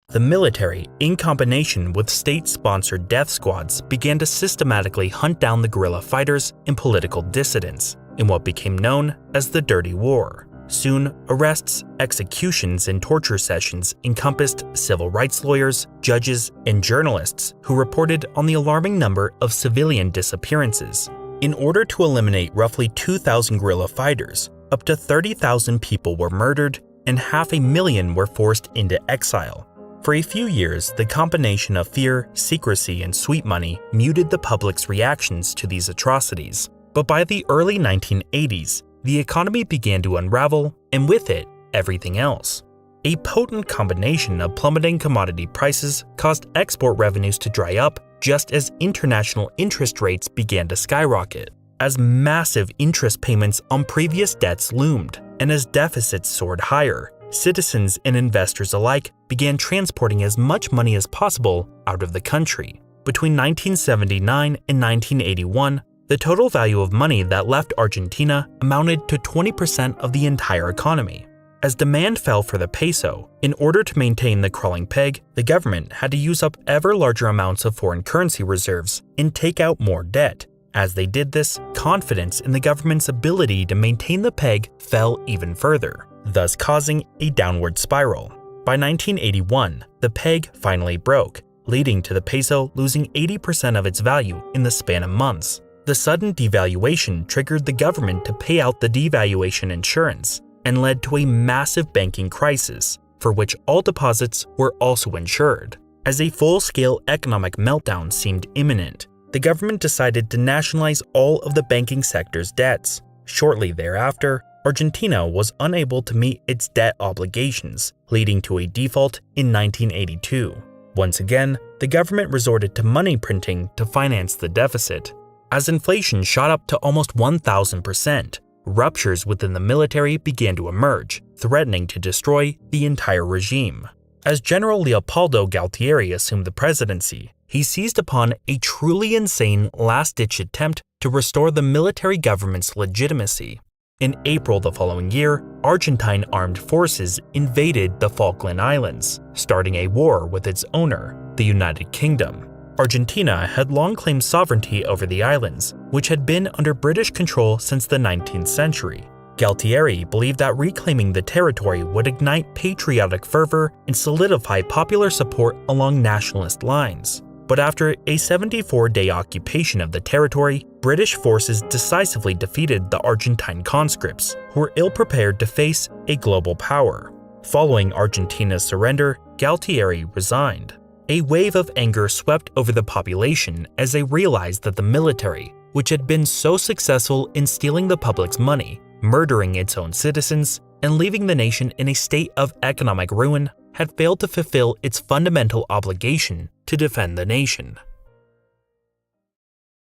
The military, in combination with state-sponsored death squads, began to systematically hunt down the guerrilla fighters and political dissidents in what became known as the Dirty War. Soon, arrests, executions, and torture sessions encompassed civil rights lawyers, judges, and journalists who reported on the alarming number of civilian disappearances. In order to eliminate roughly 2,000 guerrilla fighters, up to 30,000 people were murdered and 500,000 were forced into exile. For a few years, the combination of fear, secrecy, and sweet money muted the public's reactions to these atrocities. But by the early 1980s, the economy began to unravel, and with it, everything else. A potent combination of plummeting commodity prices caused export revenues to dry up just as international interest rates began to skyrocket. As massive interest payments on previous debts loomed, and as deficits soared higher, citizens and investors alike began transporting as much money as possible out of the country. Between 1979 and 1981, the total value of money that left Argentina amounted to 20% of the entire economy. As demand fell for the peso, in order to maintain the crawling peg, the government had to use up ever larger amounts of foreign currency reserves and take out more debt. As they did this, confidence in the government's ability to maintain the peg fell even further, thus causing a downward spiral. By 1981, the peg finally broke, leading to the peso losing 80% of its value in the span of months. The sudden devaluation triggered the government to pay out the devaluation insurance and led to a massive banking crisis, for which all deposits were also insured. As a full-scale economic meltdown seemed imminent, the government decided to nationalize all of the banking sector's debts. Shortly thereafter, Argentina was unable to meet its debt obligations, leading to a default in 1982. Once again, the government resorted to money printing to finance the deficit. As inflation shot up to almost 1,000%, ruptures within the military began to emerge, threatening to destroy the entire regime. As General Leopoldo Galtieri assumed the presidency, he seized upon a truly insane last-ditch attempt to restore the military government's legitimacy. In April the following year, Argentine armed forces invaded the Falkland Islands, starting a war with its owner, the United Kingdom. Argentina had long claimed sovereignty over the islands, which had been under British control since the 19th century. Galtieri believed that reclaiming the territory would ignite patriotic fervor and solidify popular support along nationalist lines. But after a 74-day occupation of the territory, British forces decisively defeated the Argentine conscripts, who were ill-prepared to face a global power. Following Argentina's surrender, Galtieri resigned. A wave of anger swept over the population as they realized that the military, which had been so successful in stealing the public's money, murdering its own citizens, and leaving the nation in a state of economic ruin, had failed to fulfill its fundamental obligation to defend the nation.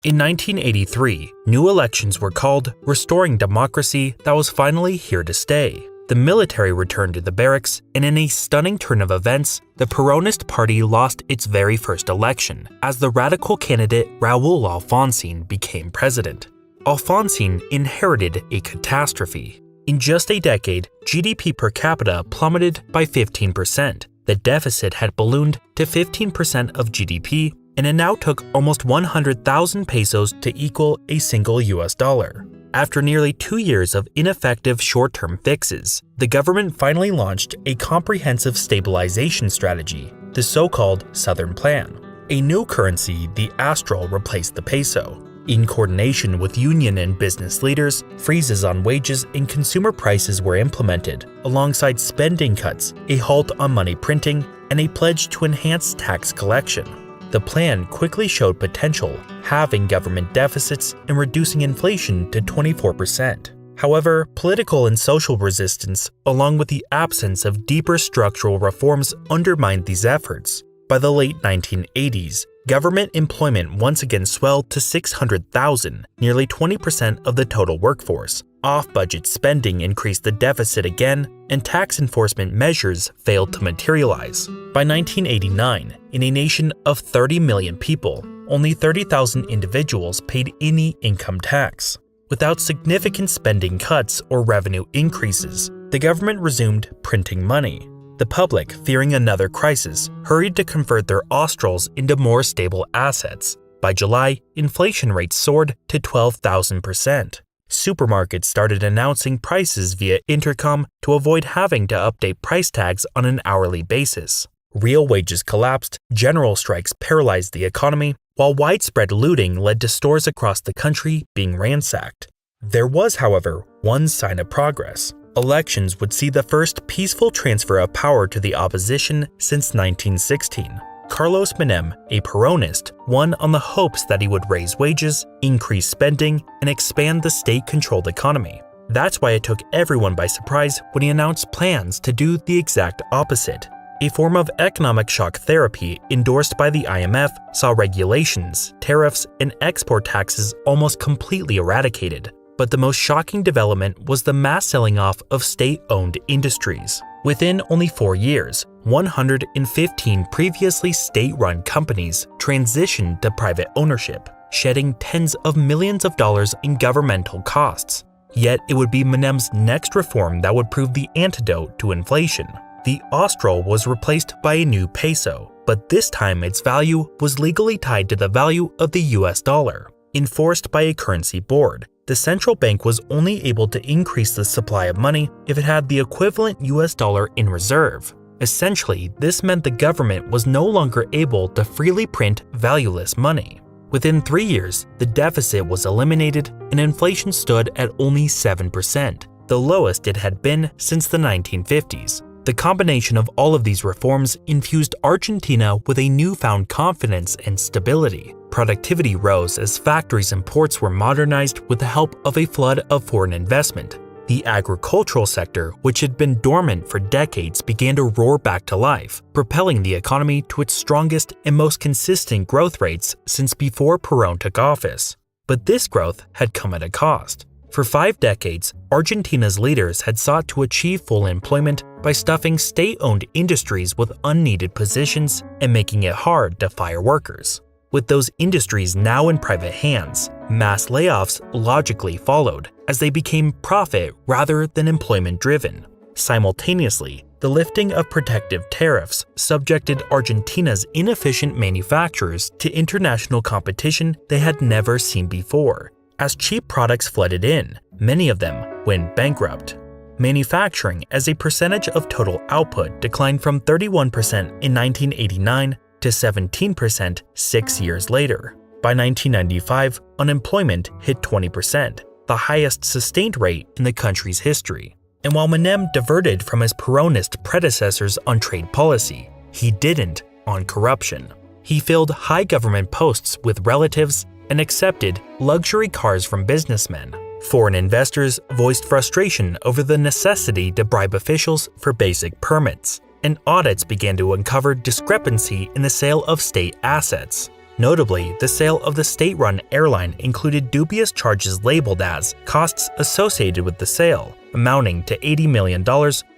In 1983, new elections were called, restoring democracy that was finally here to stay. The military returned to the barracks, and in a stunning turn of events, the Peronist Party lost its very first election, as the radical candidate Raúl Alfonsín became president. Alfonsín inherited a catastrophe. In just a decade, GDP per capita plummeted by 15%. The deficit had ballooned to 15% of GDP, and it now took almost 100,000 pesos to equal a single US dollar. After nearly 2 years of ineffective short-term fixes, the government finally launched a comprehensive stabilization strategy, the so-called Southern Plan. A new currency, the astral, replaced the peso. In coordination with union and business leaders, freezes on wages and consumer prices were implemented, alongside spending cuts, a halt on money printing, and a pledge to enhance tax collection. The plan quickly showed potential, halving government deficits and reducing inflation to 24%. However, political and social resistance, along with the absence of deeper structural reforms, undermined these efforts. By the late 1980s, government employment once again swelled to 600,000, nearly 20% of the total workforce. Off-budget spending increased the deficit again, and tax enforcement measures failed to materialize. By 1989, in a nation of 30 million people, only 30,000 individuals paid any income tax. Without significant spending cuts or revenue increases, the government resumed printing money. The public, fearing another crisis, hurried to convert their australs into more stable assets. By July, inflation rates soared to 12,000%. Supermarkets started announcing prices via intercom to avoid having to update price tags on an hourly basis. Real wages collapsed, general strikes paralyzed the economy, while widespread looting led to stores across the country being ransacked. There was, however, one sign of progress. Elections would see the first peaceful transfer of power to the opposition since 1916. Carlos Menem, a Peronist, won on the hopes that he would raise wages, increase spending, and expand the state-controlled economy. That's why it took everyone by surprise when he announced plans to do the exact opposite. A form of economic shock therapy endorsed by the IMF saw regulations, tariffs, and export taxes almost completely eradicated. But the most shocking development was the mass selling off of state-owned industries. Within only 4 years, 115 previously state-run companies transitioned to private ownership, shedding tens of millions of dollars in governmental costs. Yet it would be Menem's next reform that would prove the antidote to inflation. The austral was replaced by a new peso, but this time its value was legally tied to the value of the US dollar. Enforced by a currency board, the central bank was only able to increase the supply of money if it had the equivalent US dollar in reserve. Essentially, this meant the government was no longer able to freely print valueless money. Within 3 years, the deficit was eliminated and inflation stood at only 7%, the lowest it had been since the 1950s. The combination of all of these reforms infused Argentina with a newfound confidence and stability. Productivity rose as factories and ports were modernized with the help of a flood of foreign investment. The agricultural sector, which had been dormant for decades, began to roar back to life, propelling the economy to its strongest and most consistent growth rates since before Perón took office. But this growth had come at a cost. For 5 decades, Argentina's leaders had sought to achieve full employment by stuffing state-owned industries with unneeded positions and making it hard to fire workers. With those industries now in private hands, mass layoffs logically followed as they became profit rather than employment-driven. Simultaneously, the lifting of protective tariffs subjected Argentina's inefficient manufacturers to international competition they had never seen before. As cheap products flooded in, many of them went bankrupt. Manufacturing as a percentage of total output declined from 31% in 1989 to 17% 6 years later. By 1995, unemployment hit 20%, the highest sustained rate in the country's history. And while Menem diverted from his Peronist predecessors on trade policy, he didn't on corruption. He filled high government posts with relatives and accepted luxury cars from businessmen. Foreign investors voiced frustration over the necessity to bribe officials for basic permits, and audits began to uncover discrepancy in the sale of state assets. Notably, the sale of the state-run airline included dubious charges labeled as costs associated with the sale, amounting to $80 million,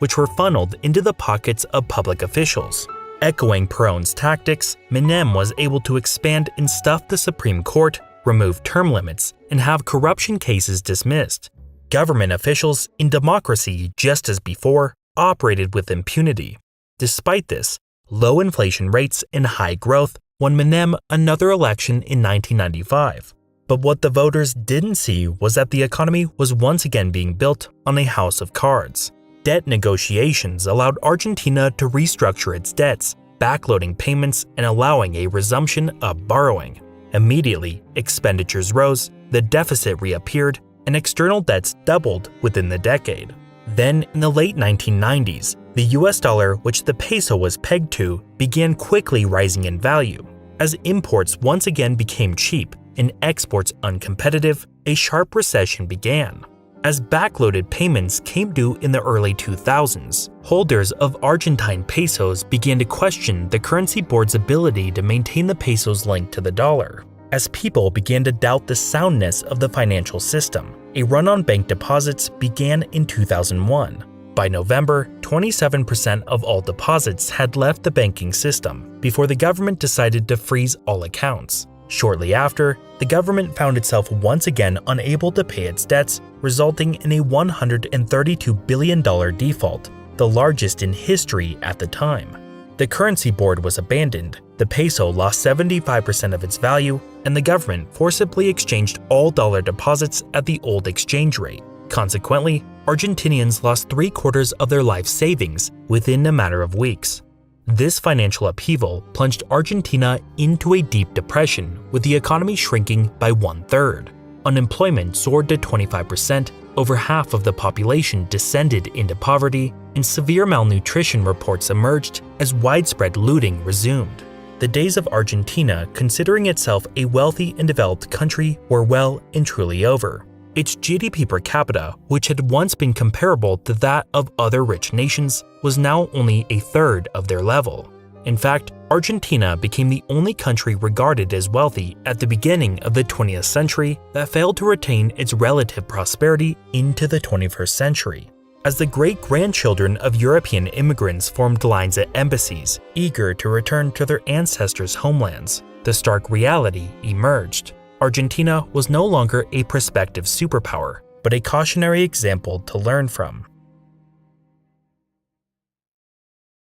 which were funneled into the pockets of public officials. Echoing Perón's tactics, Menem was able to expand and stuff the Supreme Court, remove term limits, and have corruption cases dismissed. Government officials, in democracy just as before, operated with impunity. Despite this, low inflation rates and high growth won Menem another election in 1995. But what the voters didn't see was that the economy was once again being built on a house of cards. Debt negotiations allowed Argentina to restructure its debts, backloading payments and allowing a resumption of borrowing. Immediately, expenditures rose, the deficit reappeared, and external debts doubled within the decade. Then, in the late 1990s, the US dollar, which the peso was pegged to, began quickly rising in value. As imports once again became cheap and exports uncompetitive, a sharp recession began. As backloaded payments came due in the early 2000s, holders of Argentine pesos began to question the currency board's ability to maintain the peso's link to the dollar. As people began to doubt the soundness of the financial system, a run on bank deposits began in 2001. By November, 27% of all deposits had left the banking system before the government decided to freeze all accounts. Shortly after, the government found itself once again unable to pay its debts, resulting in a $132 billion default, the largest in history at the time. The currency board was abandoned, the peso lost 75% of its value, and the government forcibly exchanged all dollar deposits at the old exchange rate. Consequently, Argentinians lost 3/4 of their life savings within a matter of weeks. This financial upheaval plunged Argentina into a deep depression, with the economy shrinking by 1/3. Unemployment soared to 25%, over half of the population descended into poverty, and severe malnutrition reports emerged as widespread looting resumed. The days of Argentina considering itself a wealthy and developed country were well and truly over. Its GDP per capita, which had once been comparable to that of other rich nations, was now only a third of their level. In fact, Argentina became the only country regarded as wealthy at the beginning of the 20th century that failed to retain its relative prosperity into the 21st century. As the great-grandchildren of European immigrants formed lines at embassies, eager to return to their ancestors' homelands, the stark reality emerged. Argentina was no longer a prospective superpower, but a cautionary example to learn from.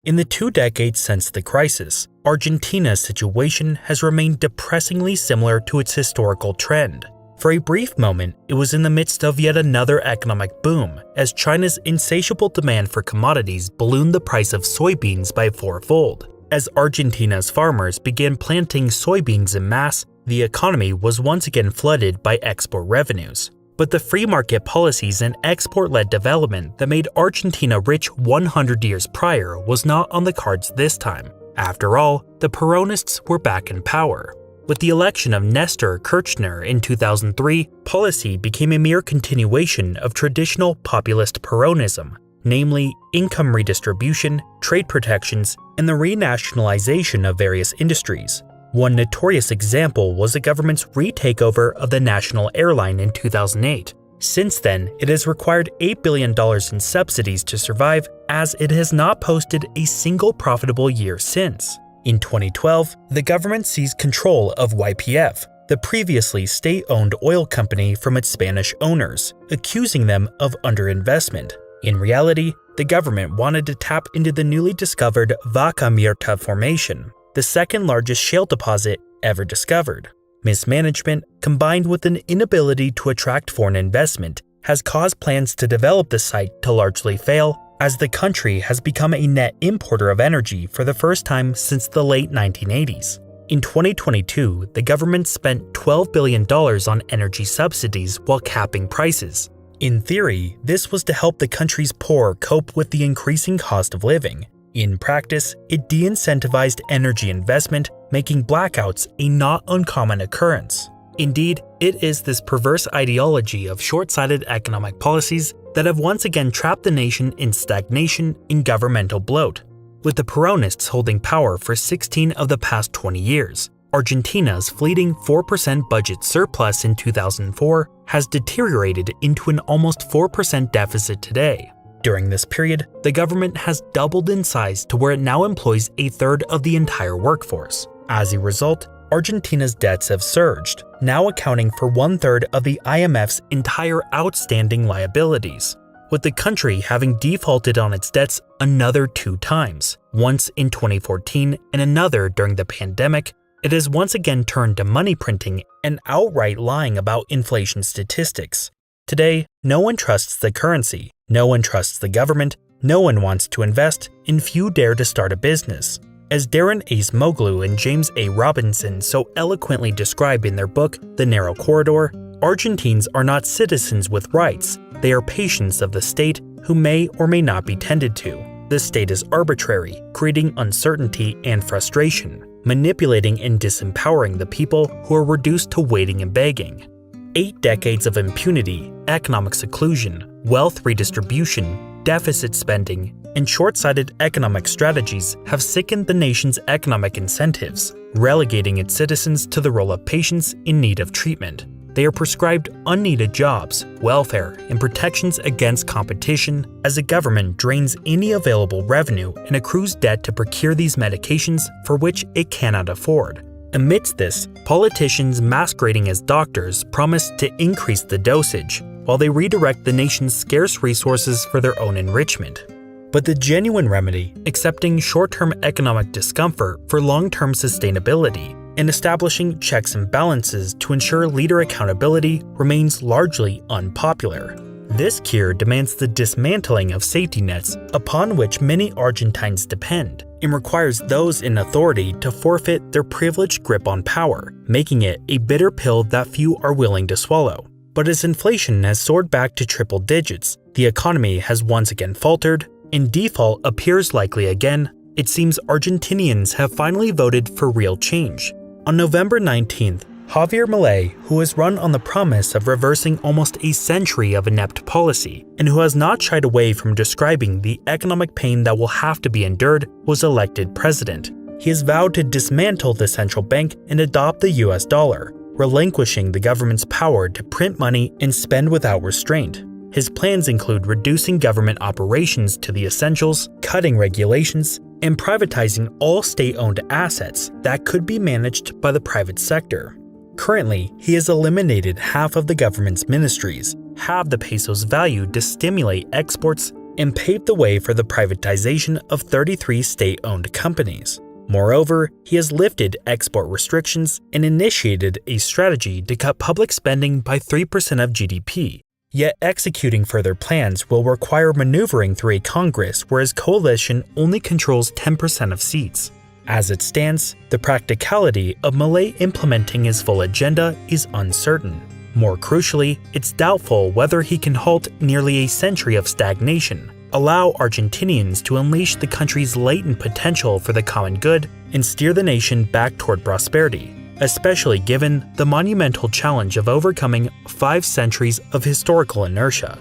In the 2 decades since the crisis, Argentina's situation has remained depressingly similar to its historical trend. For a brief moment, it was in the midst of yet another economic boom, as China's insatiable demand for commodities ballooned the price of soybeans by 4-fold. As Argentina's farmers began planting soybeans en masse, the economy was once again flooded by export revenues. But the free market policies and export-led development that made Argentina rich 100 years prior was not on the cards this time. After all, the Peronists were back in power. With the election of Nestor Kirchner in 2003, policy became a mere continuation of traditional populist Peronism, namely income redistribution, trade protections, and the renationalization of various industries. One notorious example was the government's retakeover of the national airline in 2008. Since then, it has required $8 billion in subsidies to survive, as it has not posted a single profitable year since. In 2012, the government seized control of YPF, the previously state-owned oil company, from its Spanish owners, accusing them of underinvestment. In reality, the government wanted to tap into the newly discovered Vaca Muerta formation, the second largest shale deposit ever discovered. Mismanagement, combined with an inability to attract foreign investment, has caused plans to develop the site to largely fail, as the country has become a net importer of energy for the first time since the late 1980s. In 2022, the government spent $12 billion on energy subsidies while capping prices. In theory, this was to help the country's poor cope with the increasing cost of living. In practice, it de-incentivized energy investment, making blackouts a not uncommon occurrence. Indeed, it is this perverse ideology of short-sighted economic policies that have once again trapped the nation in stagnation and governmental bloat. With the Peronists holding power for 16 of the past 20 years, Argentina's fleeting 4% budget surplus in 2004 has deteriorated into an almost 4% deficit today. During this period, the government has doubled in size to where it now employs a third of the entire workforce. As a result, Argentina's debts have surged, now accounting for 1/3 of the IMF's entire outstanding liabilities, with the country having defaulted on its debts another 2 times, once in 2014 and another during the pandemic. It has once again turned to money printing and outright lying about inflation statistics. Today, no one trusts the currency, no one trusts the government, no one wants to invest, and few dare to start a business. As Darren Acemoglu and James A. Robinson so eloquently describe in their book, The Narrow Corridor, Argentines are not citizens with rights, they are patients of the state who may or may not be tended to. The state is arbitrary, creating uncertainty and frustration, manipulating and disempowering the people who are reduced to waiting and begging. 8 decades of impunity, economic seclusion, wealth redistribution, deficit spending, and short-sighted economic strategies have sickened the nation's economic incentives, relegating its citizens to the role of patients in need of treatment. They are prescribed unneeded jobs, welfare, and protections against competition as the government drains any available revenue and accrues debt to procure these medications for which it cannot afford. Amidst this, politicians masquerading as doctors promise to increase the dosage, while they redirect the nation's scarce resources for their own enrichment. But the genuine remedy, accepting short-term economic discomfort for long-term sustainability, and establishing checks and balances to ensure leader accountability, remains largely unpopular. This cure demands the dismantling of safety nets upon which many Argentines depend, and requires those in authority to forfeit their privileged grip on power, making it a bitter pill that few are willing to swallow. But as inflation has soared back to triple digits, the economy has once again faltered, and default appears likely again, it seems Argentinians have finally voted for real change. On November 19th, Javier Milei, who has run on the promise of reversing almost a century of inept policy, and who has not shied away from describing the economic pain that will have to be endured, was elected president. He has vowed to dismantle the central bank and adopt the US dollar, relinquishing the government's power to print money and spend without restraint. His plans include reducing government operations to the essentials, cutting regulations, and privatizing all state-owned assets that could be managed by the private sector. Currently, he has eliminated half of the government's ministries, halved the peso's value to stimulate exports, and paved the way for the privatization of 33 state-owned companies. Moreover, he has lifted export restrictions and initiated a strategy to cut public spending by 3% of GDP. Yet executing further plans will require maneuvering through a Congress where his coalition only controls 10% of seats. As it stands, the practicality of Milei implementing his full agenda is uncertain. More crucially, it's doubtful whether he can halt nearly a century of stagnation, allow Argentinians to unleash the country's latent potential for the common good, and steer the nation back toward prosperity, especially given the monumental challenge of overcoming 5 centuries of historical inertia.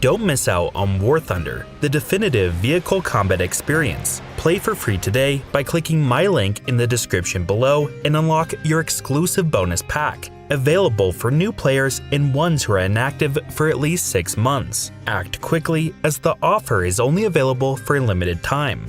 Don't miss out on War Thunder, the definitive vehicle combat experience. Play for free today by clicking my link in the description below and unlock your exclusive bonus pack, available for new players and ones who are inactive for at least 6 months. Act quickly as the offer is only available for a limited time.